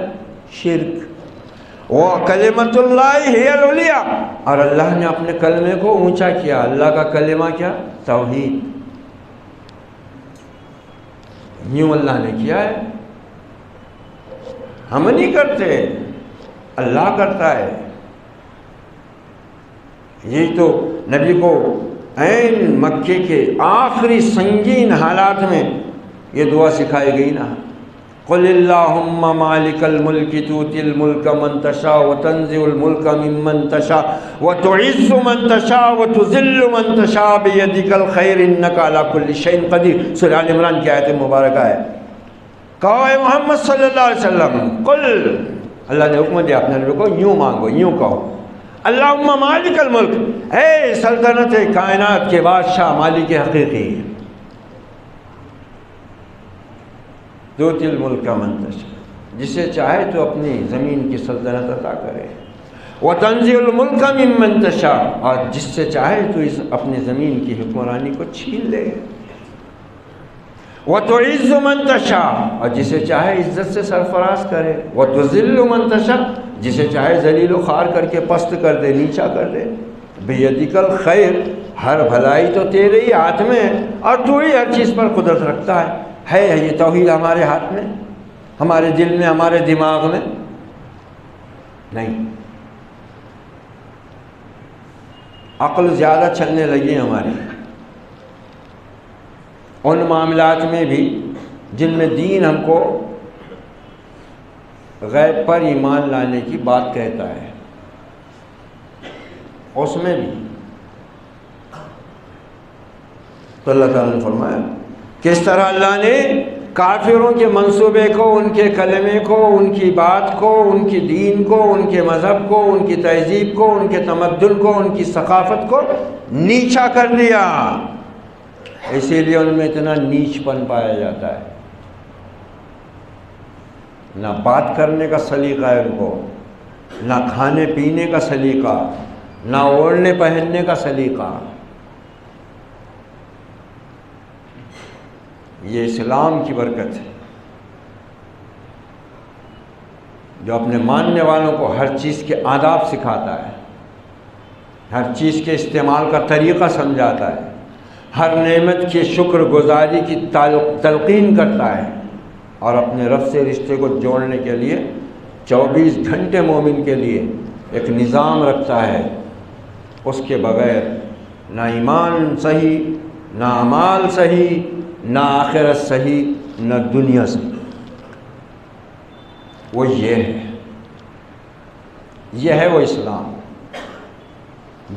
شرک۔ وہ کلمۃ اللہ ہی العلیٰ، اور اللہ نے اپنے کلمے کو اونچا کیا۔ اللہ کا کلمہ کیا؟ توحید۔ یوں اللہ نے کیا ہے، ہم نہیں کرتے، اللہ کرتا ہے۔ یہی تو نبی کو عین مکے کے آخری سنگین حالات میں یہ دعا سکھائی گئی نا، قل اللہم مالک الملک تؤتی الملک من تشاء وتنزع الملک ممن تشاء وتعز من تشاء وتذل من تشاء بیدک الخیر انک علی کل شیء قدیر۔ سورہ آل عمران کی آیت مبارکہ ہے۔ کہو اے محمد صلی اللہ علیہ وسلم، قل، اللہ نے حکم دیا اپنے نبی کو، یوں مانگو، یوں کہو، اللہم مالک الملک، اے سلطنت کائنات کے بادشاہ، مالک حقیقی، تؤتی الملک من تشاء، جسے چاہے تو اپنی زمین کی سلطنت عطا کرے، وتنزع الملک ممن تشاء، اور جس سے چاہے تو اس اپنی زمین کی حکمرانی کو چھین لے، وتعز من تشاء، اور جسے چاہے عزت سے سرفراز کرے، وتذل من تشاء، جسے چاہے ذلیل و خوار کر کے پست کر دے، نیچا کر دے۔ بیدک الخیر، ہر بھلائی تو تیرے ہی ہاتھ میں ہے اور تو ہی ہر چیز پر قدرت رکھتا ہے۔ یہ توحید ہمارے ہاتھ میں، ہمارے دل میں، ہمارے دماغ میں نہیں۔ عقل زیادہ چلنے لگی ہماری ان معاملات میں بھی جن میں دین ہم کو غیب پر ایمان لانے کی بات کہتا ہے، اس میں بھی تو اللہ تعالیٰ نے فرمایا کس طرح اللہ نے کافروں کے منصوبے کو، ان کے کلمے کو، ان کی بات کو، ان کی دین کو، ان کے مذہب کو، ان کی تہذیب کو، ان کے تمدن کو، ان کی ثقافت کو نیچا کر دیا۔ اسی لیے ان میں اتنا نیچ پن پایا جاتا ہے، نہ بات کرنے کا سلیقہ ہے ان کو، نہ کھانے پینے کا سلیقہ، نہ اوڑھنے پہننے کا سلیقہ۔ یہ اسلام کی برکت ہے جو اپنے ماننے والوں کو ہر چیز کے آداب سکھاتا ہے، ہر چیز کے استعمال کا طریقہ سمجھاتا ہے، ہر نعمت کی شکر گزاری کی تلقین کرتا ہے، اور اپنے رب سے رشتے کو جوڑنے کے لیے 24 گھنٹے مومن کے لیے ایک نظام رکھتا ہے۔ اس کے بغیر نہ ایمان صحیح، نہ اعمال صحیح، نہ آخرت صحیح، نہ دنیا صحیح۔ وہ یہ ہے وہ اسلام۔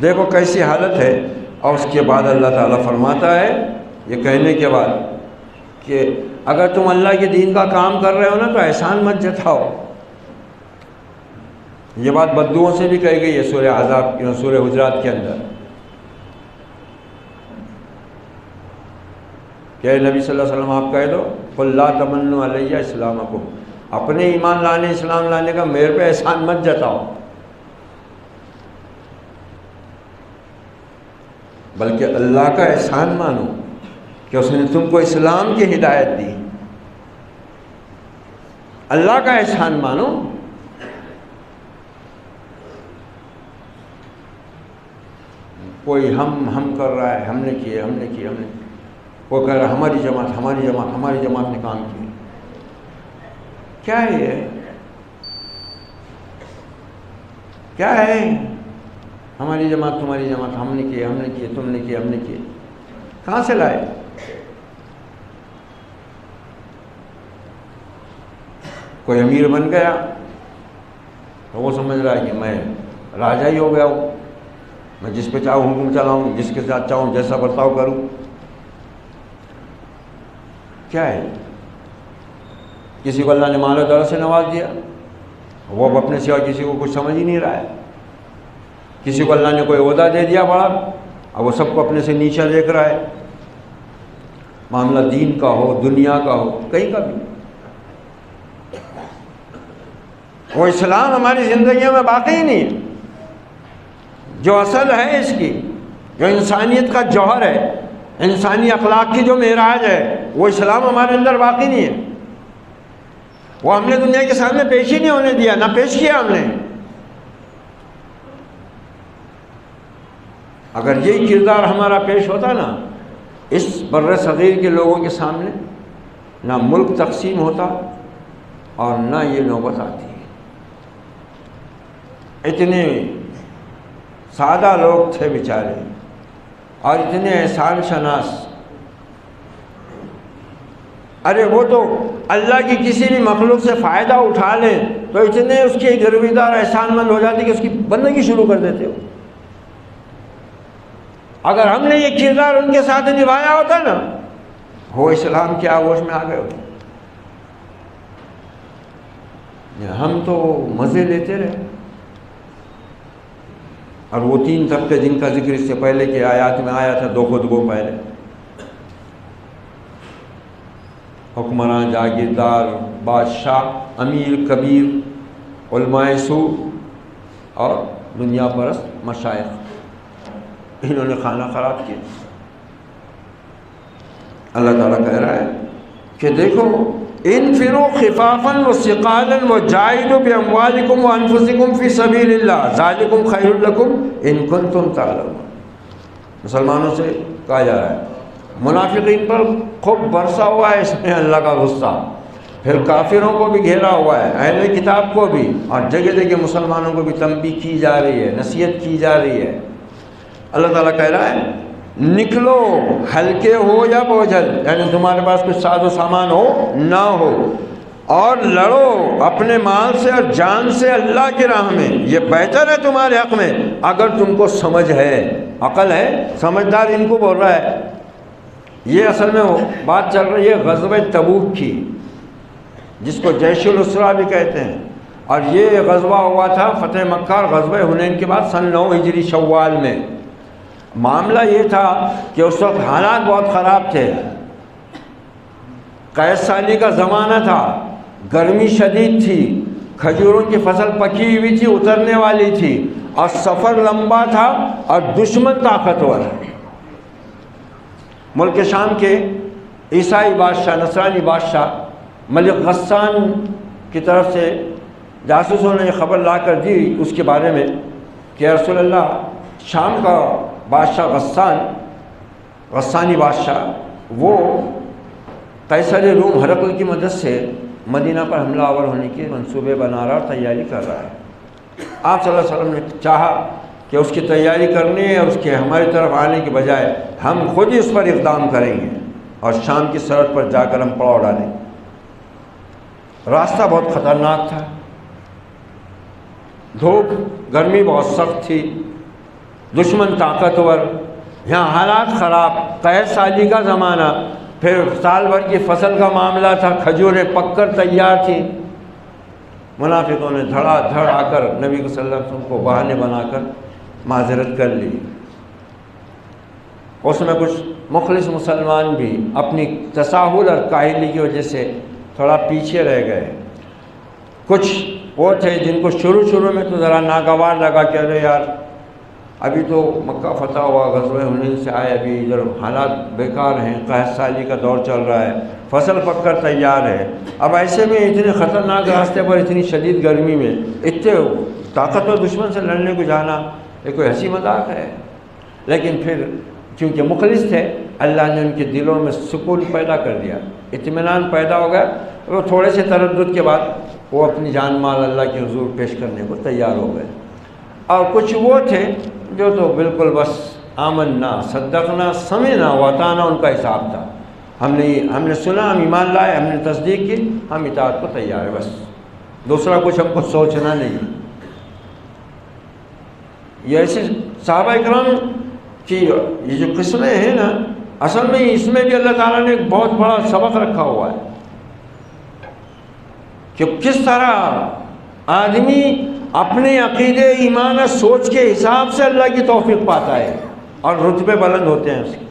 دیکھو کیسی حالت ہے. اور اس کے بعد اللہ تعالیٰ فرماتا ہے یہ کہنے کے بعد کہ اگر تم اللہ کے دین کا کام کر رہے ہو نا تو احسان مت جتاؤ. یہ بات بددعاؤں سے بھی کہی گئی ہے سورہ احزاب سورہ حجرات کے اندر کہ نبی صلی اللہ علیہ وسلم آپ کہہ دو قل لا تمنوا علیہ اسلامکم، اپنے ایمان لانے اسلام لانے کا میرے پہ احسان مت جتاؤ، بلکہ اللہ کا احسان مانو کہ اس نے تم کو اسلام کی ہدایت دی. اللہ کا احسان مانو. کوئی ہم کر رہا ہے، ہم نے کیے. کوئی کہہ رہا ہے ہماری جماعت نے کام کیا. کیا ہے یہ؟ کیا ہے ہماری جماعت تمہاری جماعت، ہم نے کیے تم نے کیے ہم نے کیے؟ کہاں سے لائے؟ کوئی امیر بن گیا تو وہ سمجھ رہا ہے کہ میں راجا ہی ہو گیا ہوں، میں جس پہ چاہوں حکم چلاؤں، جس کے ساتھ چاہوں جیسا برتاؤ کروں. کیا ہے؟ کسی کو اللہ نے مال و دولت سے نواز دیا، وہ اب اپنے سوا کسی کو کچھ سمجھ ہی نہیں رہا ہے. کسی کو اللہ نے کوئی عہدہ دے دیا بڑا، اب وہ سب کو اپنے سے نیچا دیکھ رہا ہے. معاملہ دین کا ہو، دنیا کا ہو، کہیں کا بھی. وہ اسلام ہماری زندگیوں میں باقی ہی نہیں ہے. جو اصل ہے اس کی، جو انسانیت کا جوہر ہے، انسانی اخلاق کی جو معراج ہے، وہ اسلام ہمارے اندر باقی نہیں ہے. وہ ہم نے دنیا کے سامنے پیش ہی نہیں ہونے دیا، نہ پیش کیا ہم نے. اگر یہی کردار ہمارا پیش ہوتا نا اس بر صغیر کے لوگوں کے سامنے، نہ ملک تقسیم ہوتا اور نہ یہ نوبت آتی. اتنے سادہ لوگ تھے بیچارے اور اتنے احسان شناس. ارے وہ تو اللہ کی کسی بھی مخلوق سے فائدہ اٹھا لیں تو اتنے اس کے گرویدار احسان مند ہو جاتے کہ اس کی بندگی شروع کر دیتے ہو. اگر ہم نے یہ کردار ان کے ساتھ نبھایا ہوتا نا، وہ اسلام کے آغوش میں آ گئے ہوتے. ہم تو مزے لیتے رہے. اور وہ تین طبقے جن کا ذکر اس سے پہلے کے آیات میں آیا تھا، دو خود کو پہلے، حکمران، جاگیردار، بادشاہ، امیر کبیر، علماء سو اور دنیا پرست مشائخ، انہوں نے کھانا خراب کیا. اللہ تعالیٰ کہہ رہا ہے کہ دیکھو انفروا خفافا وثقالا وجاہدوا باموالکم وانفسکم فی سبیل اللہ ذالکم خیر لکم ان کنتم تعلمون. مسلمانوں سے کہا جا رہا ہے منافقین پر خوب برسا ہوا ہے اس میں اللہ کا غصہ، پھر کافروں کو بھی گھیرا ہوا ہے، اہل کتاب کو بھی، اور جگہ جگہ مسلمانوں کو بھی تنبیہ کی جا رہی ہے، نصیحت کی جا رہی ہے. اللہ تعالیٰ کہہ رہا ہے نکلو، ہلکے ہو یا بوجھل، یعنی تمہارے پاس کچھ ساز و سامان ہو نہ ہو، اور لڑو اپنے مال سے اور جان سے اللہ کی راہ میں. یہ بہتر ہے تمہارے حق میں اگر تم کو سمجھ ہے، عقل ہے. سمجھدار ان کو بول رہا ہے. یہ اصل میں بات چل رہی ہے غزوہ تبوک کی، جس کو جیش الاسرا بھی کہتے ہیں. اور یہ غزوہ ہوا تھا فتح مکہ اور غزوہ حنین کے بعد سن 9 ہجری شوال میں. معاملہ یہ تھا کہ اس وقت حالات بہت خراب تھے. قید سالی کا زمانہ تھا، گرمی شدید تھی، کھجوروں کی فصل پکی ہوئی تھی، اترنے والی تھی، اور سفر لمبا تھا اور دشمن طاقتور. ملک شام کے عیسائی بادشاہ، نصرانی بادشاہ ملک غسان کی طرف سے جاسوسوں نے یہ خبر لا کر دی اس کے بارے میں کہ رسول اللہ، شام کا بادشاہ غسانی بادشاہ، وہ قیصر روم ہرقل کی مدد سے مدینہ پر حملہ آور ہونے کے منصوبے بنا رہا اور تیاری کر رہا ہے. آپ صلی اللہ علیہ وسلم نے چاہا کہ اس کی تیاری کرنے اور اس کے ہماری طرف آنے کے بجائے ہم خود ہی اس پر اقدام کریں گے اور شام کی سرحد پر جا کر ہم پڑاؤ ڈالیں. راستہ بہت خطرناک تھا، دھوپ گرمی بہت سخت تھی، دشمن طاقتور، یہاں حالات خراب، قحط سالی کا زمانہ، پھر سال بھر کی فصل کا معاملہ تھا، کھجوریں پک کر تیار تھیں، منافقوں نے دھڑا دھڑ آ کر نبی صلی اللہ علیہ وسلم کو بہانے بنا کر معذرت کر لی۔ اس میں کچھ مخلص مسلمان بھی اپنی تساہل اور کاہلی کی وجہ سے تھوڑا پیچھے رہ گئے۔ کچھ وہ تھے جن کو شروع میں تو ذرا ناگوار لگا کہ ارے یار ابھی تو مکہ فتح ہوا، غزوہ حنین سے آئے، ابھی ادھر حالات بیکار ہیں، قحط سالی کا دور چل رہا ہے، فصل پک کر تیار ہے، اب ایسے میں اتنے خطرناک راستے پر اتنی شدید گرمی میں اتنے طاقتور دشمن سے لڑنے کو جانا یہ کوئی ہنسی مذاق ہے۔ لیکن پھر کیونکہ مخلص تھے، اللہ نے ان کے دلوں میں سکون پیدا کر دیا، اطمینان پیدا ہو گیا، وہ تھوڑے سے تردد کے بعد وہ اپنی جان مال اللہ کے حضور پیش کرنے کو تیار ہو گئے۔ اور کچھ وہ تھے جو تو بالکل بس آمنا صدقنا سمعنا واطعنا ان کا حساب تھا، ہم نے سنا، ہم ایمان لائے، ہم نے تصدیق کی، ہم اطاعت کو تیار ہے، بس دوسرا کچھ ہم کو سوچنا نہیں۔ یہ ایسے صحابہ اکرام کی یہ جو قسمیں ہیں نا، اصل میں اس میں بھی اللہ تعالیٰ نے ایک بہت بڑا سبق رکھا ہوا ہے کہ کس طرح آدمی اپنے عقیدے، ایمان اور سوچ کے حساب سے اللہ کی توفیق پاتا ہے اور رتبے بلند ہوتے ہیں اس کے۔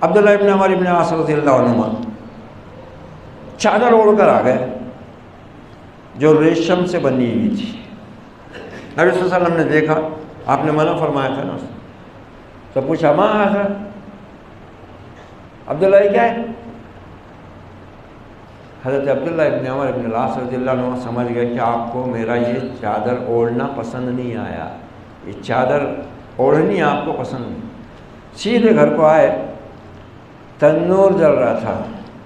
عبداللہ ابن عمر ابن عاص رضی اللہ عنہما چادر اوڑھ کر آ گئے جو ریشم سے بنی ہوئی تھی۔ نبی صلی اللہ علیہ وسلم نے دیکھا، آپ نے منع فرمایا تھا نا، تو پوچھا ماں آخر عبداللہ یہ کیا ہے؟ حضرت عبداللہ ابن عمر ابن العاص رضی اللہ عنہ سمجھ گئے کہ آپ کو میرا یہ چادر اوڑھنا پسند نہیں آیا، یہ چادر اوڑھنی آپ کو پسند نہیں۔ سیدھے گھر کو آئے، تنور جل رہا تھا،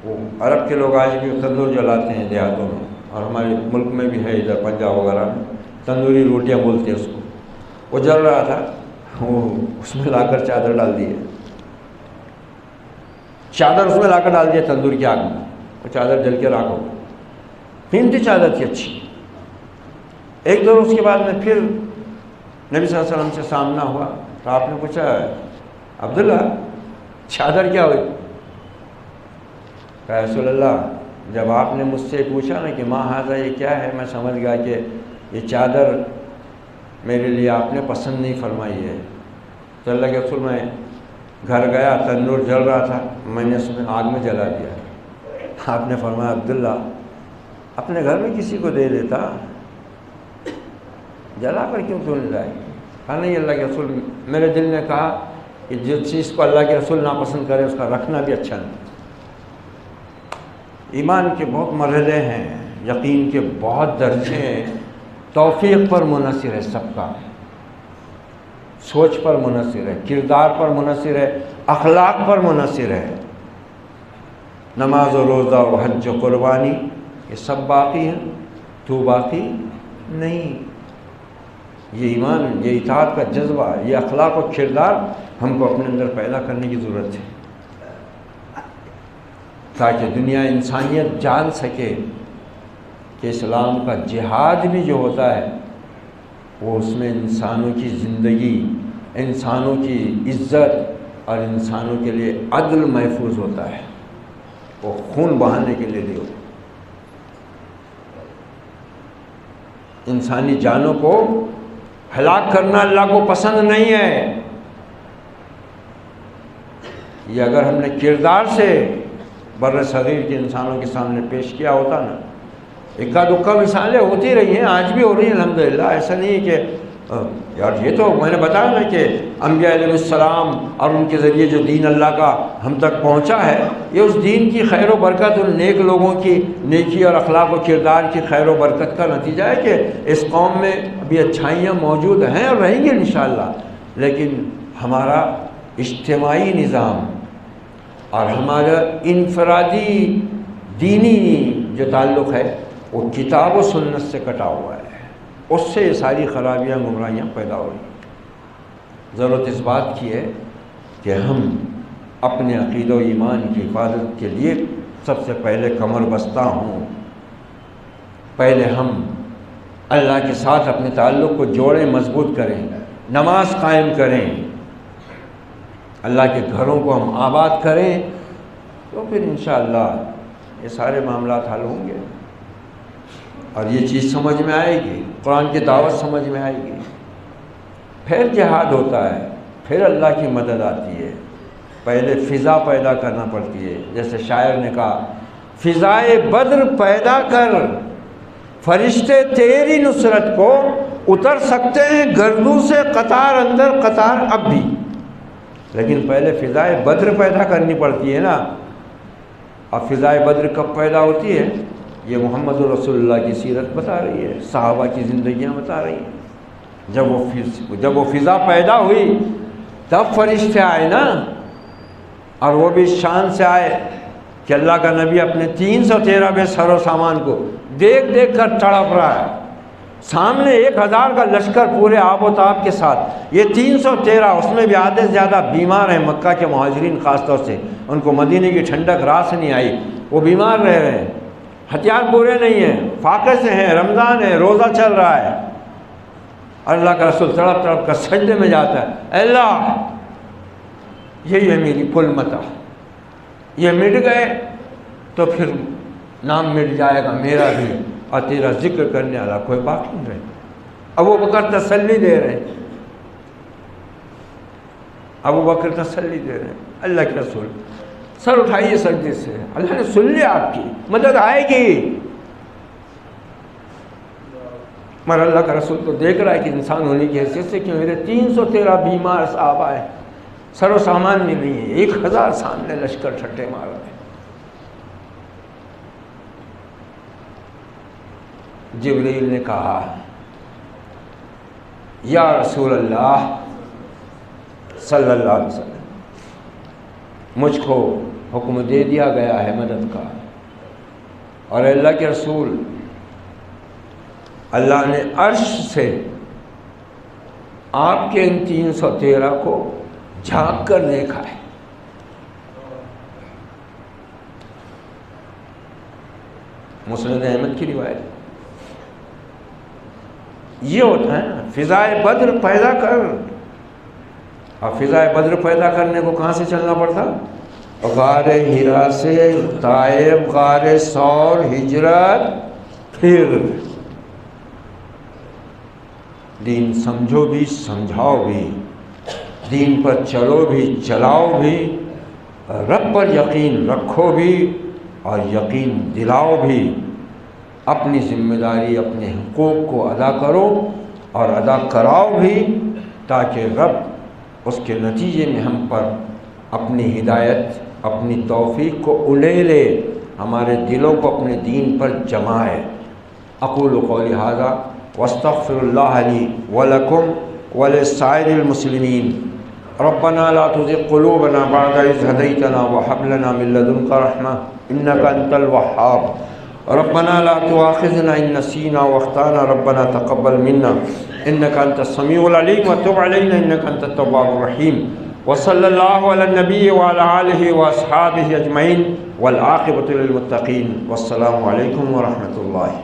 وہ عرب کے لوگ آج بھی تندور جلاتے ہیں دیہاتوں میں، اور ہمارے ملک میں بھی ہے، ادھر پنجاب وغیرہ میں تندوری روٹیاں بولتے ہیں اس کو، وہ جل رہا تھا، وہ اس میں لا کر چادر ڈال دی ہے، چادر اس میں لا کر ڈال دیا تندور کی آگ میں، وہ چادر جل کے راکھ ہو گئی، قیمتی چادر تھی اچھی۔ ایک دو روز کے بعد میں پھر نبی صلی اللہ علیہ وسلم سے سامنا ہوا تو آپ نے پوچھا عبداللہ چادر کیا ہوئی؟ کہا رسول اللہ جب آپ نے مجھ سے پوچھا نا کہ ماں ہاذا یہ کیا ہے، میں سمجھ گیا کہ یہ چادر میرے لیے آپ نے پسند نہیں فرمائی ہے۔ تو اللہ کے رسول میں گھر گیا، تندور جل رہا تھا، میں نے اس میں آگ میں جلا دیا۔ آپ نے فرمایا عبداللہ اپنے گھر میں کسی کو دے دیتا، جلا کر کیوں نہیں لائے؟ کہا نہیں، اللہ کے رسول میرے دل نے کہا کہ جس چیز کو اللہ کے رسول ناپسند کرے اس کا رکھنا بھی اچھا نہیں۔ ایمان کے بہت مرحلے ہیں، یقین کے بہت درجے ہیں، توفیق پر منحصر ہے سب کا، سوچ پر منحصر ہے، کردار پر منحصر ہے، اخلاق پر منحصر ہے۔ نماز و روزہ و حج و قربانی یہ سب باقی ہیں، تو باقی نہیں۔ یہ ایمان، یہ اطاعت کا جذبہ، یہ اخلاق و کردار ہم کو اپنے اندر پیدا کرنے کی ضرورت ہے تاکہ دنیا انسانیت جان سکے کہ اسلام کا جہاد بھی جو ہوتا ہے وہ اس میں انسانوں کی زندگی، انسانوں کی عزت اور انسانوں کے لیے عدل محفوظ ہوتا ہے، وہ خون بہانے کے لیے نہیں ہوتا۔ انسانی جانوں کو ہلاک کرنا اللہ کو پسند نہیں ہے۔ یہ اگر ہم نے کردار سے بر صغیر کے انسانوں کے سامنے پیش کیا ہوتا نا، اکا دکا مثالیں ہوتی رہی ہیں، آج بھی ہو رہی ہیں الحمدللہ، ایسا نہیں ہے کہ یار یہ تو میں نے بتایا نا کہ انبیاء علیہ السلام اور ان کے ذریعے جو دین اللہ کا ہم تک پہنچا ہے، یہ اس دین کی خیر و برکت، ان نیک لوگوں کی نیکی اور اخلاق و کردار کی خیر و برکت کا نتیجہ ہے کہ اس قوم میں ابھی اچھائیاں موجود ہیں اور رہیں گی انشاءاللہ۔ لیکن ہمارا اجتماعی نظام اور ہمارا انفرادی دینی جو تعلق ہے وہ کتاب و سنت سے کٹا ہوا ہے، اس سے یہ ساری خرابیاں، گمراہیاں پیدا ہو رہی ہیں۔ ضرورت اس بات کی ہے کہ ہم اپنے عقیدہ و ایمان کی حفاظت کے لیے سب سے پہلے کمر بستہ ہوں، پہلے ہم اللہ کے ساتھ اپنے تعلق کو جوڑیں، مضبوط کریں، نماز قائم کریں، اللہ کے گھروں کو ہم آباد کریں، تو پھر انشاءاللہ یہ سارے معاملات حل ہوں گے اور یہ چیز سمجھ میں آئے گی، قرآن کی دعوت سمجھ میں آئے گی، پھر جہاد ہوتا ہے، پھر اللہ کی مدد آتی ہے۔ پہلے فضا پیدا کرنا پڑتی ہے، جیسے شاعر نے کہا فضائے بدر پیدا کر، فرشتے تیری نصرت کو اتر سکتے ہیں گردوں سے قطار اندر قطار اب بھی، لیکن پہلے فضائے بدر پیدا کرنی پڑتی ہے نا۔ اب فضائے بدر کب پیدا ہوتی ہے؟ یہ محمد رسول اللہ کی سیرت بتا رہی ہے، صحابہ کی زندگیاں بتا رہی ہیں۔ جب وہ فضا پیدا ہوئی تب فرشتے آئے نا، اور وہ بھی شان سے آئے کہ اللہ کا نبی اپنے 313 بے سر و سامان کو دیکھ دیکھ کر تڑپ رہا ہے، سامنے 1000 کا لشکر پورے آب و تاب کے ساتھ، یہ 313 اس میں بھی آدھے سے زیادہ بیمار ہیں، مکہ کے مہاجرین خاص طور سے، ان کو مدینے کی ٹھنڈک راس نہیں آئی، وہ بیمار رہ رہے ہیں، ہتھیار پورے نہیں ہیں، فاقے سے ہیں، رمضان ہے، روزہ چل رہا ہے، اللہ کا رسول تڑپ تڑپ کر سجدے میں جاتا ہے، اے اللہ یہی ہے میری کل متع، یہ مٹ گئے تو پھر نام مٹ جائے گا میرا بھی، اور تیرا ذکر کرنے والا کوئی باقی نہیں رہے۔ ابو بکر تسلی دے رہے ہیں، ابو بکر تسلی دے رہے ہیں، اللہ کے رسول سر اٹھائیے سجدے سے، اللہ نے سن لیا، آپ کی مدد آئے گی۔ مگر اللہ کا رسول تو دیکھ رہا ہے کہ انسان ہونے کی حیثیت سے کہ میرے 313 بیمار صحابہ ہیں، سر و سامان بھی نہیں ہے، 1000 سامنے لشکر ٹھٹے مار رہے ہیں۔ جبریل نے کہا یا رسول اللہ صلی اللہ علیہ وسلم، مجھ کو حکم دے دیا گیا ہے مدد کا، اور اللہ کے رسول اللہ نے عرش سے آپ کے ان 313 کو جھانک کر دیکھا ہے۔ مسند احمد کی روایت یہ ہوتا ہے نا، فضائے بدر پیدا کر، اور فضائے بدر پیدا کرنے کو کہاں سے چلنا پڑتا؟ غار ہرا سے طائف، غار ثور، ہجرت، پھر دین سمجھو بھی سمجھاؤ بھی، دین پر چلو بھی چلاؤ بھی، رب پر یقین رکھو بھی اور یقین دلاؤ بھی، اپنی ذمہ داری اپنے حقوق کو ادا کرو اور ادا کراؤ بھی، تاکہ رب اس کے نتیجے میں ہم پر اپنی ہدایت اپنی توفیق کو اڑے لے، ہمارے دلوں کو اپنے دین پر جمائے۔ اقول قولی ھذا واستغفر اللہ لی ولکم ولسائر المسلمین، ربنا لا تزغ قلوبنا بعد اذ ہدیتنا وہب لنا من لدنک رحمہ انک انت الوہاب، ربنا لا تؤاخذنا ان نسینا واخطانا، ربنا تقبل منا انک انت السمیع العلیم وتب علینا انک انت التواب الرحیم، وصلی اللہ علی النبی وعلی آلہ واصحابہ اجمعین والعاقبۃ للمتقین، والسلام علیکم ورحمۃ اللہ۔